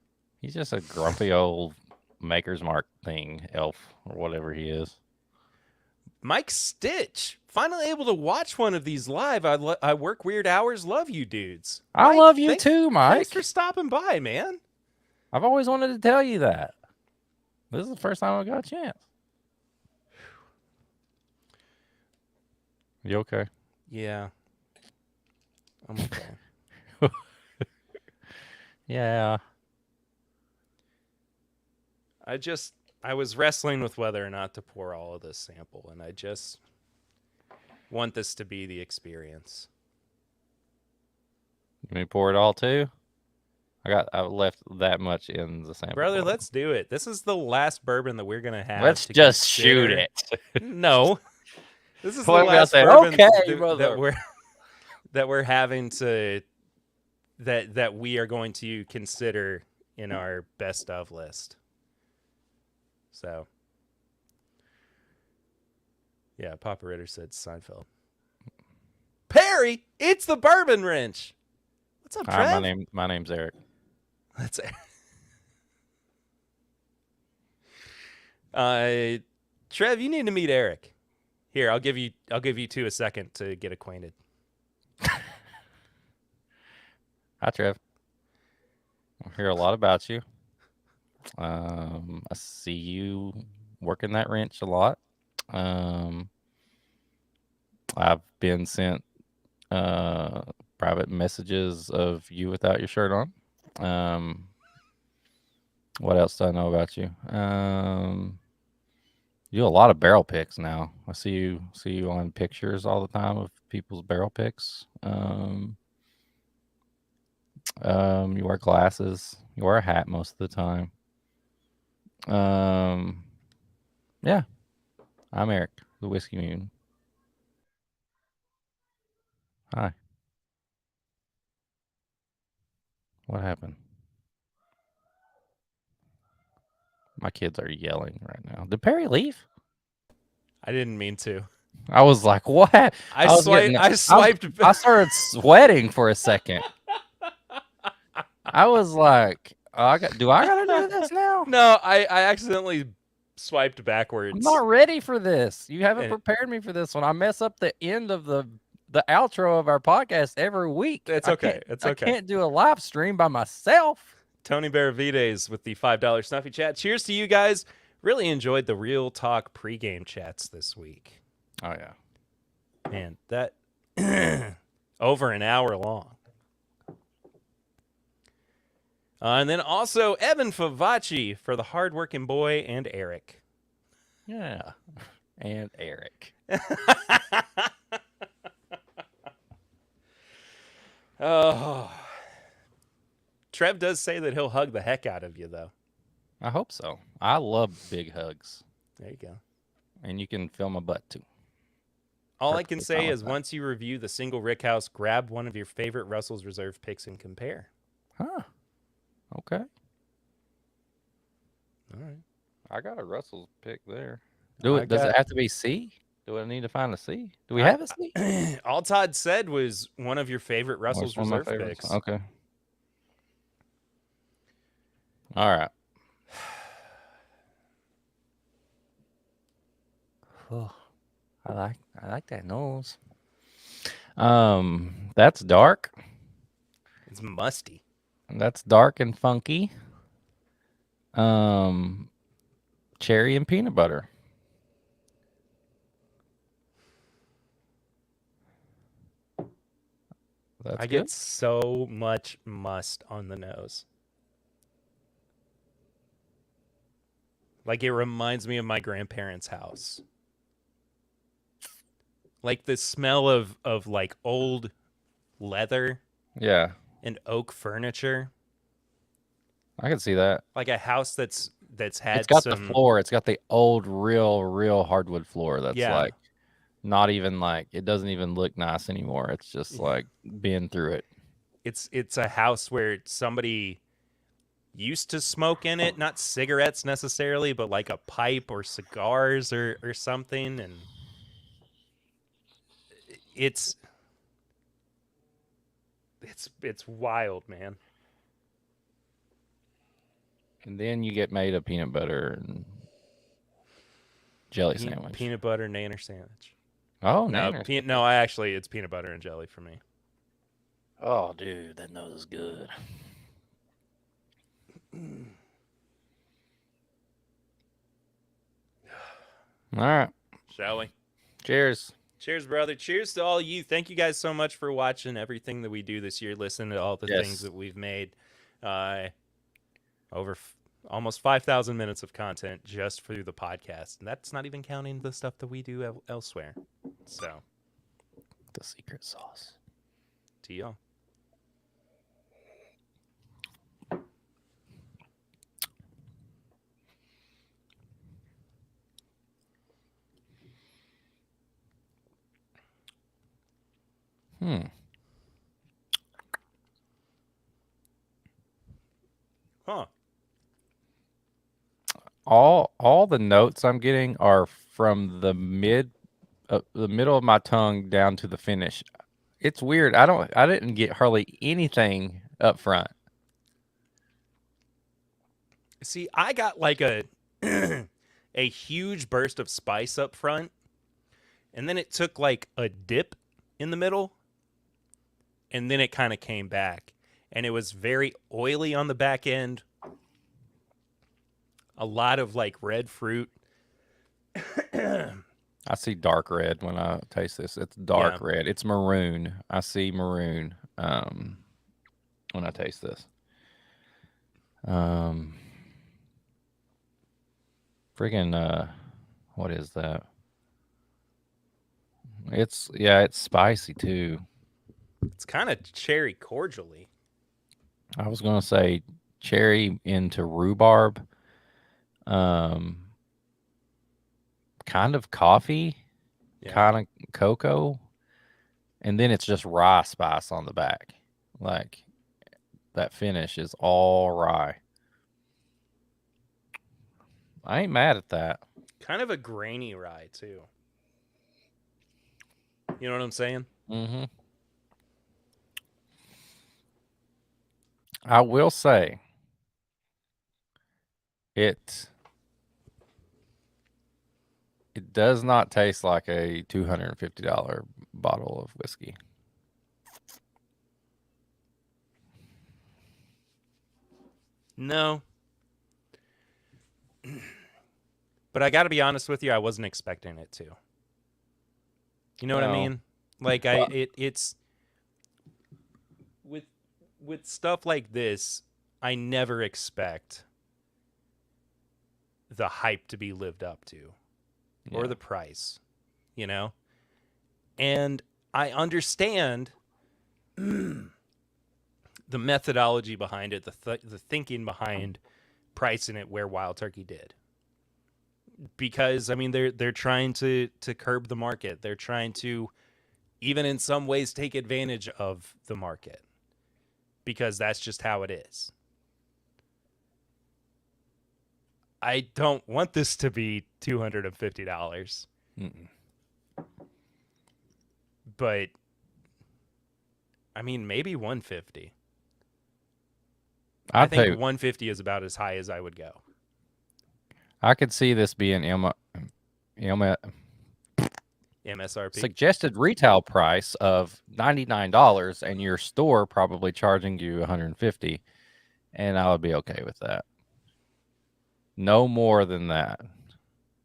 He's just a grumpy old Maker's Mark thing, elf, or whatever he is. Mike Stitch, finally able to watch one of these live. I work weird hours. Love you, dudes. I Mike, love you too, Mike. Thanks for stopping by, man. I've always wanted to tell you that. This is the first time I got a chance. You okay? Yeah. I'm okay. Yeah. I was wrestling with whether or not to pour all of this sample, and I just want this to be the experience. You want me to pour it all too? I left that much in the sample. Brother, bottle. let's do it. This is the last bourbon that we're gonna have. Let's to just shoot consider. it. No. This is What the about last that? bourbon Okay, that brother. that we're having to that we are going to consider in our best of list. So yeah, Papa Ritter said Seinfeld. Perry, it's the Bourbon Wrench. What's up, Trev? Hi, my name's Eric. That's it. Trev, you need to meet Eric. Here, I'll give you 2 a second to get acquainted. Hi, Trev. I hear a lot about you. I see you working that wrench a lot. I've been sent private messages of you without your shirt on. What else do I know about you? You do a lot of barrel picks now. I see you on pictures all the time of people's barrel picks. You wear glasses. You wear a hat most of the time. Yeah. I'm Eric, the Whiskey Mutant. Hi. What happened? My kids are yelling right now. Did Perry leave? I didn't mean to. I was like, what? I swiped. I started sweating for a second. I was like, do I gotta do this now? No, I accidentally swiped backwards. I'm not ready for this. You haven't Eh. prepared me for this one. I mess up the end of the outro of our podcast every week. It's okay. It's okay. I can't do a live stream by myself. Tony Benavides with the $5 Snuffy Chat. Cheers to you guys. Really enjoyed the Real Talk pregame chats this week. Oh yeah. Man, that over an hour long. And then also Evan Favacci for the hardworking boy and Eric. Yeah. And Eric. Oh. Trev does say that he'll hug the heck out of you, though. I hope so. I love big hugs. There you go. And you can feel my butt too. All I can Perfectly say fine with is that. once you review the single Rickhouse, grab one of your favorite Russell's Reserve picks and compare. Huh. Okay. All right. I got a Russell's pick there. I Does got- it have to be C? Do I need to find a C? Do we have a C? All Todd said was one of your favorite Oh, Russell's it's one of my Reserve favorites. picks. Okay. All right. Oh, I like that nose. That's dark. It's musty. That's dark and funky. Cherry and peanut butter. That's I good. get so much must on the nose. Like it reminds me of my grandparents' house. Like the smell of like old leather Yeah, and oak furniture. I can see that. Like a house that's had It's got some the floor. It's got the old, real hardwood floor. That's Yeah. like not even like it doesn't even look nice anymore. It's just like being through it. it's a house where somebody used to smoke in it, not cigarettes necessarily, but like a pipe or cigars or something, and it's wild, man. And then you get made a peanut butter and jelly sandwich. Peanut butter nanner sandwich. Oh No, no! it's peanut butter and jelly for me. Oh, dude, that nose is good. All right. Shall we? Cheers. Cheers, brother. Cheers to all you. Thank you guys so much for watching everything that we do this year. Listen to all the Yes. things that we've made. Almost 5,000 minutes of content just through the podcast. And that's not even counting the stuff that we do elsewhere. So, The secret sauce. to y'all. Huh. All the notes I'm getting are from the middle of my tongue down to the finish. It's weird. I didn't get hardly anything up front. See, I got like a a huge burst of spice up front, and then it took like a dip in the middle, and then it kind of came back, and it was very oily on the back end. A lot of like red fruit, I see dark red when I taste this. It's dark red. It's maroon. I see maroon when I taste this. Friggin' what is that? It's spicy too. It's kind of cherry cordially. I was gonna say cherry into rhubarb. Kind of coffee, kind of cocoa, and then it's just rye spice on the back. Like that finish is all rye. I ain't mad at that. Kind of a grainy rye too. You know what I'm saying? Mm-hmm. I will say it does not taste like a $250 bottle of whiskey. No. But I got to be honest with you, I wasn't expecting it to. You know what I mean? Like it's with stuff like this, I never expect the hype to be lived up to or the price, you know? And I understand the methodology behind it, the thinking behind pricing it where Wild Turkey did. Because I mean they're trying to curb the market. They're trying to even in some ways take advantage of the market. Because that's just how it is. I don't want this to be $250. But I mean maybe $150. I think $150 is about as high as I would go. I could see this being MSRP. Suggested retail price of $99 and your store probably charging you $150, and I would be okay with that. No more than that.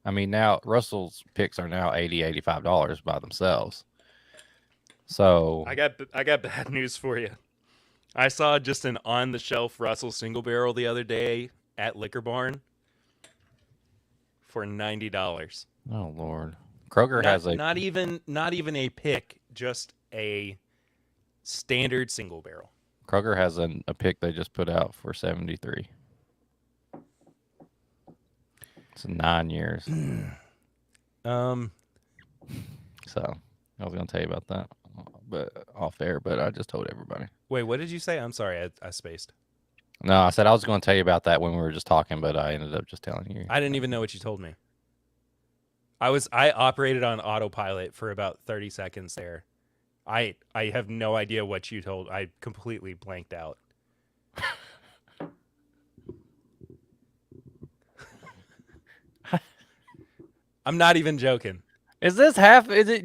I mean, now Russell's picks are now $80, $85 by themselves. So I got bad news for you. I saw just an on the shelf Russell single barrel the other day at Liquor Barn for $90. Oh Lord. Kroger has not even a pick, just a standard single barrel. Kroger has a pick they just put out for $73. It's 9 years. So I was gonna tell you about that, but off air. But I just told everybody. Wait, what did you say? I'm sorry, I spaced. No, I said I was going to tell you about that when we were just talking, but I ended up just telling you. I didn't even know what you told me. I operated on autopilot for about 30 seconds there. I have no idea what you told. I completely blanked out. I'm not even joking. Is it?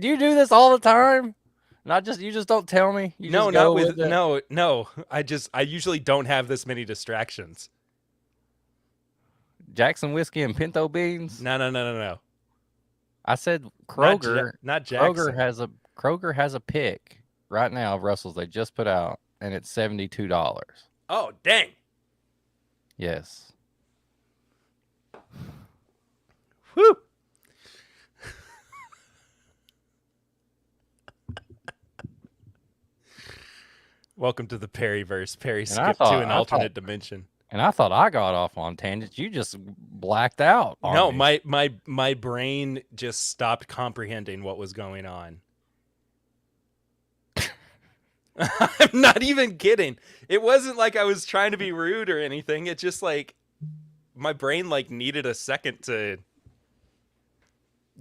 Do you do this all the time? Not just you just don't tell me. You no, just go not with it? No. I usually don't have this many distractions. Jackson whiskey and pinto beans. No. I said Kroger. Not Jackson. Kroger has a pick right now of Russell's they just put out, and it's $72. Oh dang! Yes. Whew. Welcome to the Perryverse. Perry skipped to an alternate dimension. And I thought I got off on tangents. You just blacked out. No, my brain just stopped comprehending what was going on. I'm not even kidding. It wasn't like I was trying to be rude or anything. It just like my brain like needed a second to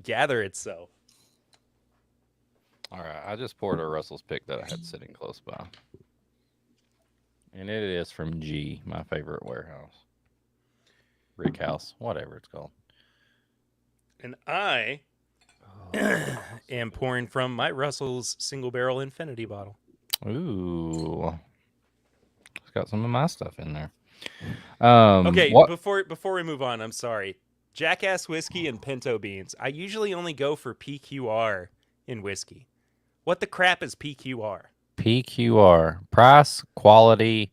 gather itself. All right, I just poured a Russell's pick that I had sitting close by. And it is from G, my favorite warehouse. Rickhouse, whatever it's called. And I am pouring from my Russell's single barrel infinity bottle. Ooh. It's got some of my stuff in there. Okay, before we move on, I'm sorry. Jackass whiskey and pinto beans. I usually only go for PQR in whiskey. What the crap is PQR? PQR, price, quality,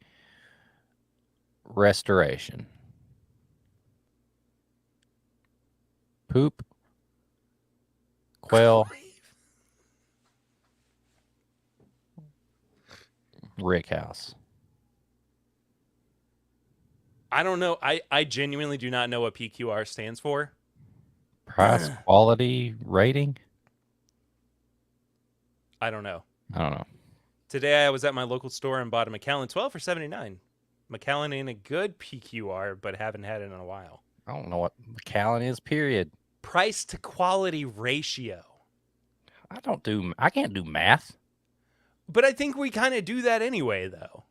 restoration. Poop, quail, Rickhouse. I don't know. I genuinely do not know what PQR stands for. Price, quality, rating. I don't know. I don't know. Today I was at my local store and bought a Macallan 12 for $79. Macallan ain't a good PQR, but haven't had it in a while. I don't know what Macallan is. Period. Price to quality ratio. I can't do math. But I think we kind of do that anyway, though.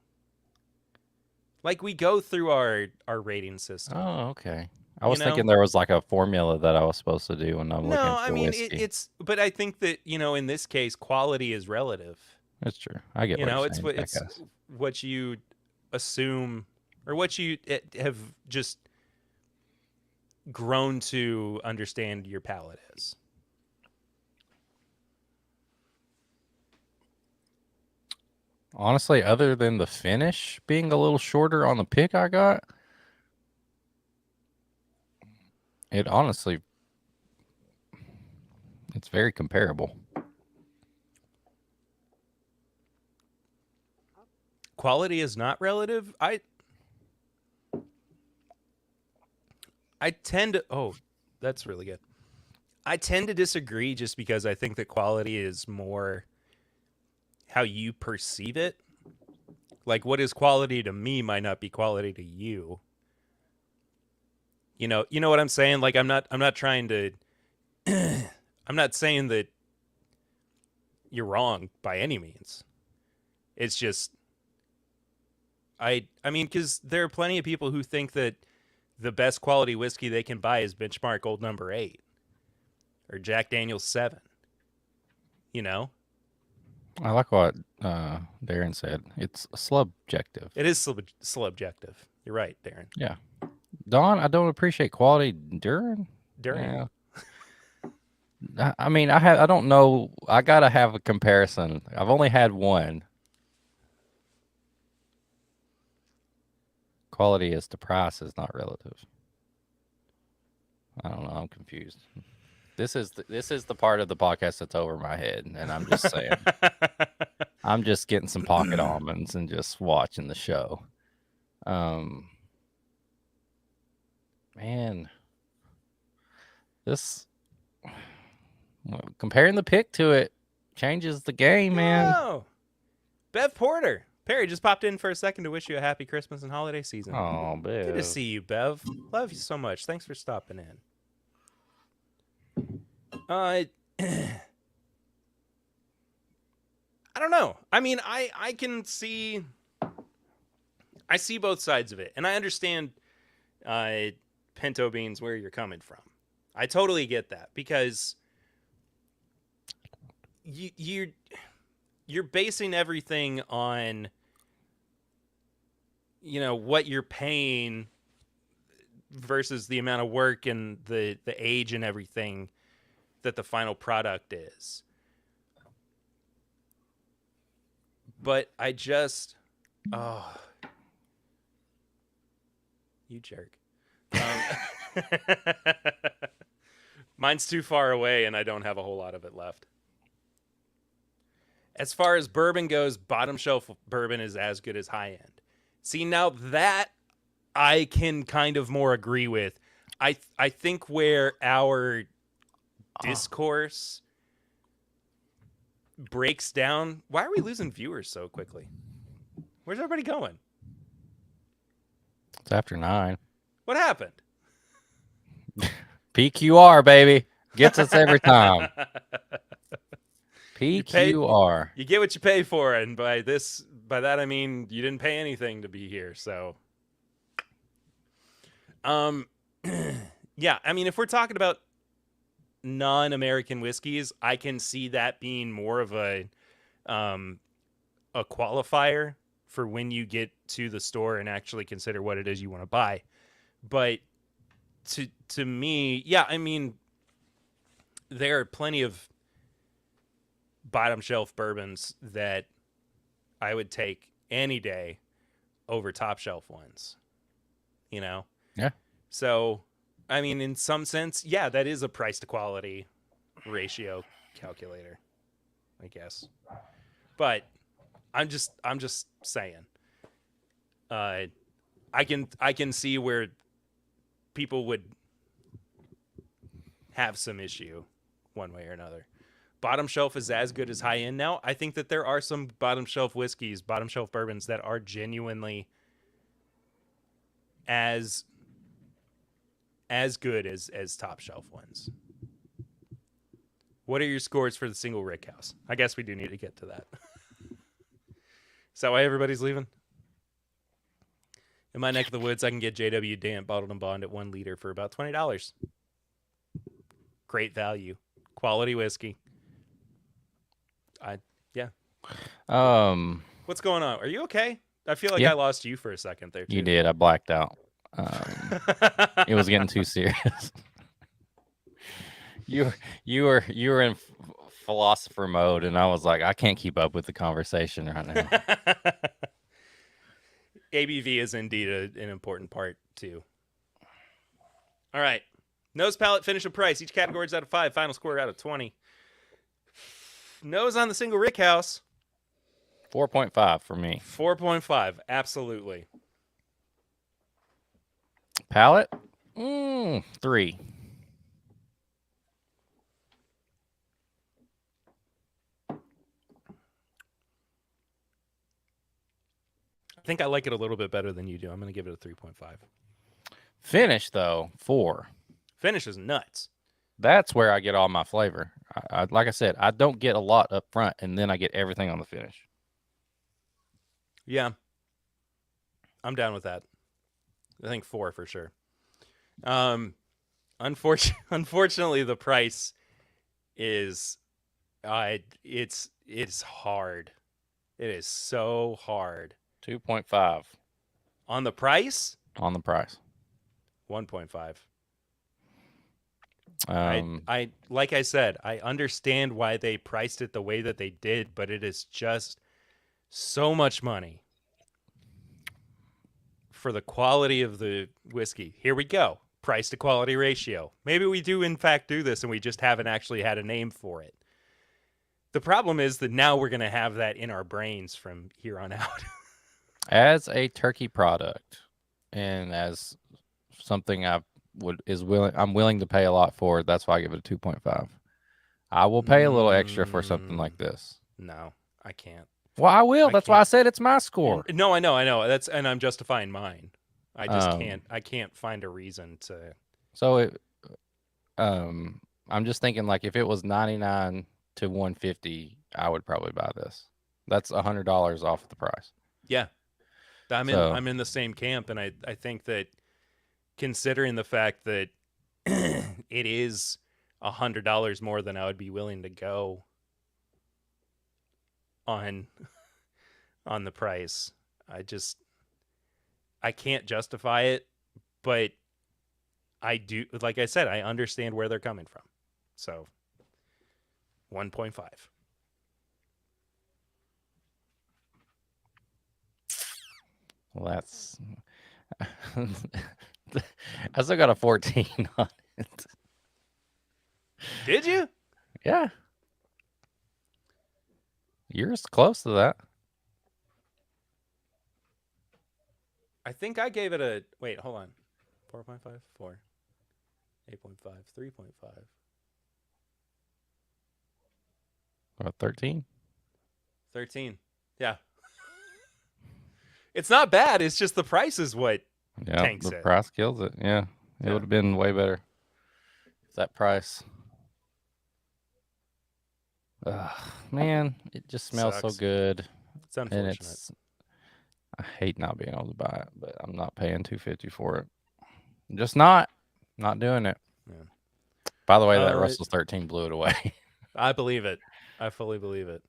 Like we go through our rating system. Oh, okay. I was thinking there was like a formula that I was supposed to do when I'm looking for I mean whiskey. but I think that in this case, quality is relative. That's true. I get what you're saying. It's what you assume or what you have just grown to understand your palate is. Honestly, other than the finish being a little shorter on the pick I got, it's very comparable. Quality is not relative. I tend to that's really good. I tend to disagree just because I think that quality is more how you perceive it. Like what is quality to me might not be quality to you. You know what I'm saying? Like I'm not trying to I'm not saying that you're wrong by any means. It's just I mean cuz there are plenty of people who think that the best quality whiskey they can buy is Benchmark Old Number 8 or Jack Daniel's 7. You know? I like what Darren said. It's subjective. It is subjective. You're right, Darren. Yeah. Don, I don't appreciate quality. Darren? Darren. Yeah. I mean, I don't know. I gotta have a comparison. I've only had one. Quality is the price is not relative. I don't know. I'm confused. This is the part of the podcast that's over my head, and I'm just saying. I'm just getting some pocket almonds and just watching the show. Man, this comparing the pick to it changes the game, man. Oh, Bev Porter. Perry just popped in for a second to wish you a happy Christmas and holiday season. Oh, Bev. Good to see you, Bev. Love you so much. Thanks for stopping in. I don't know. I mean, I can see both sides of it, and I understand pinto beans where you're coming from. I totally get that because you're basing everything on what you're paying versus the amount of work and the age and everything that the final product is. But I just you jerk. Mine's too far away and I don't have a whole lot of it left. As far as bourbon goes, bottom shelf bourbon is as good as high end. See, now that I can kind of more agree with. I think where our discourse breaks down. Why are we losing viewers so quickly? Where's everybody going? It's after 9. What happened? PQR, baby. Gets us every time. PQR. You get what you pay for, and by that I mean you didn't pay anything to be here, so yeah, I mean if we're talking about non-American whiskeys, I can see that being more of a qualifier for when you get to the store and actually consider what it is you want to buy. But to me, yeah, I mean, there are plenty of bottom shelf bourbons that I would take any day over top shelf ones. You know? Yeah. So, I mean, in some sense, yeah, that is a price to quality ratio calculator, I guess. But I'm just saying. I can see where people would have some issue one way or another. Bottom shelf is as good as high end now. I think that there are some bottom shelf whiskeys, bottom shelf bourbons that are genuinely as good as top shelf ones. What are your scores for the single Rickhouse? I guess we do need to get to that. Is that why everybody's leaving? In my neck of the woods, I can get JW Damp bottled and bond at 1 liter for about $20. Great value, quality whiskey. Yeah. What's going on? Are you okay? I feel like Yeah. I lost you for a second there too. You did. I blacked out. It was getting too serious. you were in philosopher mode, and I was like, I can't keep up with the conversation right now. ABV is indeed an important part too. All right, nose, palate, finish, and price. Each category is out of 5. Final score out of 20. Nose on the single Rickhouse. 4.5 for me. 4.5, absolutely. Palate? 3. I think I like it a little bit better than you do. I'm going to give it a 3.5. Finish, though, 4. Finish is nuts. That's where I get all my flavor. Like I said, I don't get a lot up front, and then I get everything on the finish. Yeah. I'm down with that. I think 4 for sure. Unfortunately, the price is it's hard. It is so hard. 2.5 On the price? on the price. 1.5. I like I said, I understand why they priced it the way that they did, but it is just so much money for the quality of the whiskey. Here we go. Price to quality ratio. Maybe we do in fact do this and we just haven't actually had a name for it. The problem is that now we're going to have that in our brains from here on out. as a turkey product, and as something I'm willing to pay a lot for. That's why I give it a 2.5. I will pay a little extra for something like this. No, I can't. Well, I will. That's why I can't. said it's my score. No, I know. And I'm justifying mine. I just Um, can't. I can't find a reason to. So I'm just thinking, like, if it was 99 to 150, I would probably buy this. That's $100 off the price. Yeah, I'm So- in the same camp, and I think that considering the fact that it is $100 more than I would be willing to go on the price, I can't justify it, but I do. Like I said, I understand where they're coming from. So 1.5. Well, that's. I still got a 14 on it. Did you? Yeah. You're close to that. I think I gave it a wait. Hold on. 4.5, 4, 8.5, 3.5. About 13. 13. Yeah. It's not bad. It's just the price is what Yeah, tanks the it. price kills it. Yeah, it Yeah. would have been way better. That price. Man, it just smells Sucks. so good, It's and unfortunate. I hate not being able to buy it, but I'm not paying $250 for it. Just not doing it. Yeah. By the way, that Russell's 13 blew it away. I believe it. I fully believe it.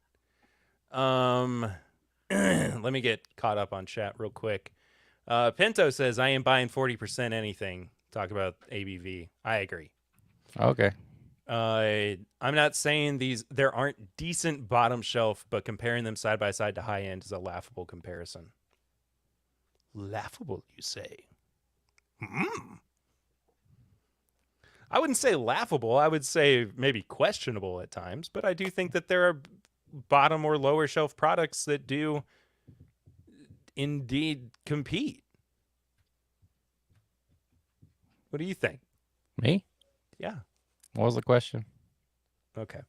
Let me get caught up on chat real quick. Pinto says, I am buying 40% anything. Talk about ABV. I agree. Okay. I'm not saying there aren't decent bottom shelf, but comparing them side by side to high end is a laughable comparison. Laughable, you say? I wouldn't say laughable. I would say maybe questionable at times, but I do think that there are bottom or lower shelf products that do indeed compete. What do you think? Me? Yeah. What was the question? Okay.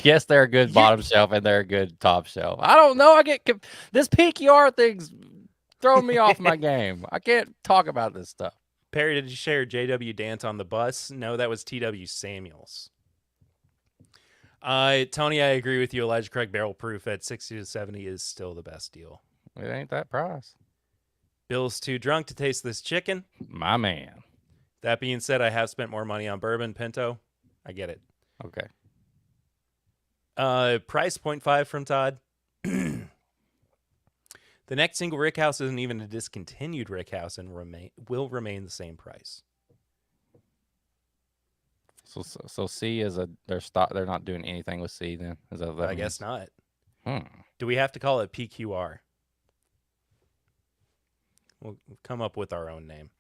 Yes, they're a good bottom shelf and they're a good top shelf. I don't know. I get this PQR thing's throwing me off my game. I can't talk about this stuff. Perry, did you share JW Dant on the bus? No, that was TW Samuels. Tony, I agree with you. Elijah Craig barrel proof at 60 to 70 is still the best deal. It ain't that price. Bill's too drunk to taste this chicken. My man. That being said, I have spent more money on bourbon, Pinto. I get it. Okay. Price 0.5 from Todd. The next single Rickhouse isn't even a discontinued Rickhouse and will remain the same price. So C is they're not doing anything with C then. Is that what that I guess means? not. Do we have to call it PQR? We'll come up with our own name.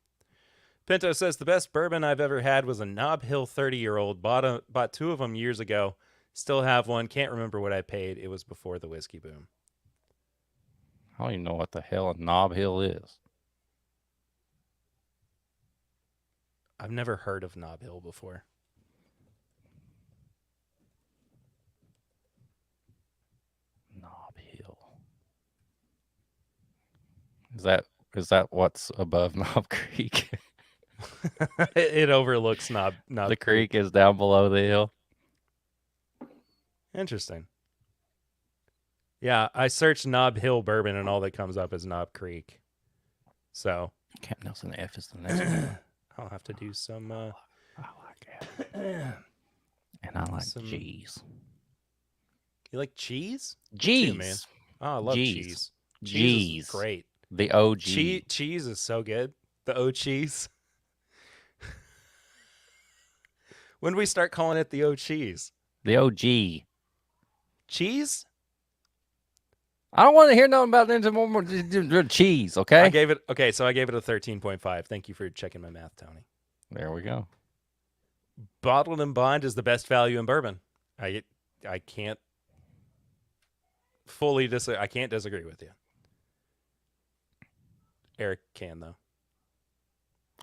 Pinto says the best bourbon I've ever had was a Nob Hill 30-year-old. Bought 2 of them years ago. Still have one. Can't remember what I paid. It was before the whiskey boom. I don't even know what the hell a Nob Hill is. I've never heard of Nob Hill before. Nob Hill. Is that what's above Knob Creek? It overlooks Knob The creek is down below the hill. Interesting. Yeah, I searched Nob Hill bourbon and all that comes up is Knob Creek. So Camp Nelson F is the next one. I'll have to do some. I like it. And I like Some- cheese. You like cheese? Cheese, too, man. Oh, I love Jeez. cheese. Cheese Jeez. is great. The OG. Cheese is so good. The O cheese. When do we start calling it the O cheese? The OG. Cheese? I don't want to hear nothing about more cheese, okay? I gave it a 13.5. Thank you for checking my math, Tony. There we go. Bottled and bond is the best value in bourbon. I can't fully I can't disagree with you. Eric can though.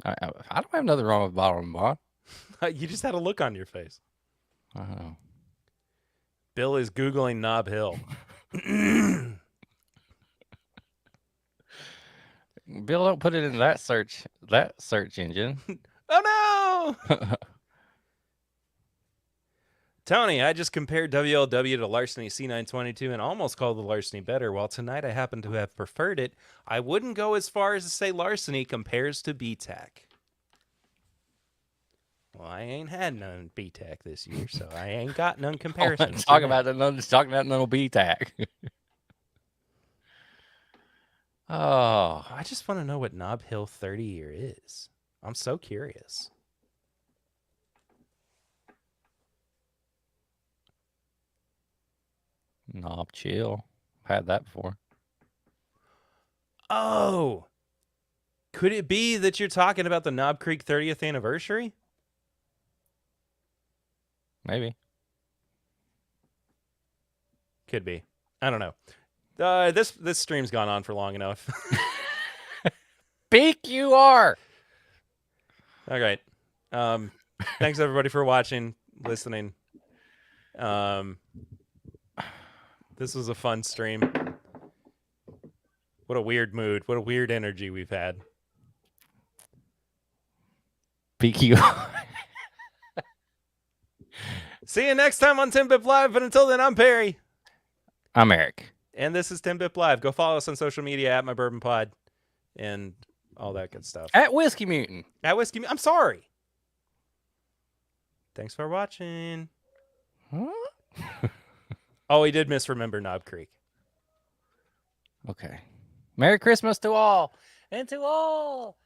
I don't have nothing wrong with bottled and bond. You just had a look on your face. Oh. Bill is Googling Nob Hill. Bill, don't put it in that search engine. Oh no! Tony, I just compared WLW to Larceny C922 and almost called the Larceny better. While tonight I happen to have preferred it, I wouldn't go as far as to say Larceny compares to BTAC. Well, I ain't had none BTAC this year, so I ain't got none comparisons. Talking about no BTAC. Oh, I just want to know what Nob Hill 30 year is. I'm so curious. Knob Chill. Had that before. Oh, could it be that you're talking about the Knob Creek 30th anniversary? Maybe. Could be. I don't know. This stream's gone on for long enough. PQR. All right. Thanks everybody for watching, listening. This was a fun stream. What a weird mood. What a weird energy we've had. PQR. See you next time on TIMBP Live. But until then, I'm Perry. I'm Eric. And this is TIMBP Live. Go follow us on social media at My Bourbon Pod and all that good stuff. At Whiskey Mutant. At Whiskey. I'm sorry. Thanks for watching. Huh? Oh, he did misremember Knob Creek. Okay. Merry Christmas to all. And to all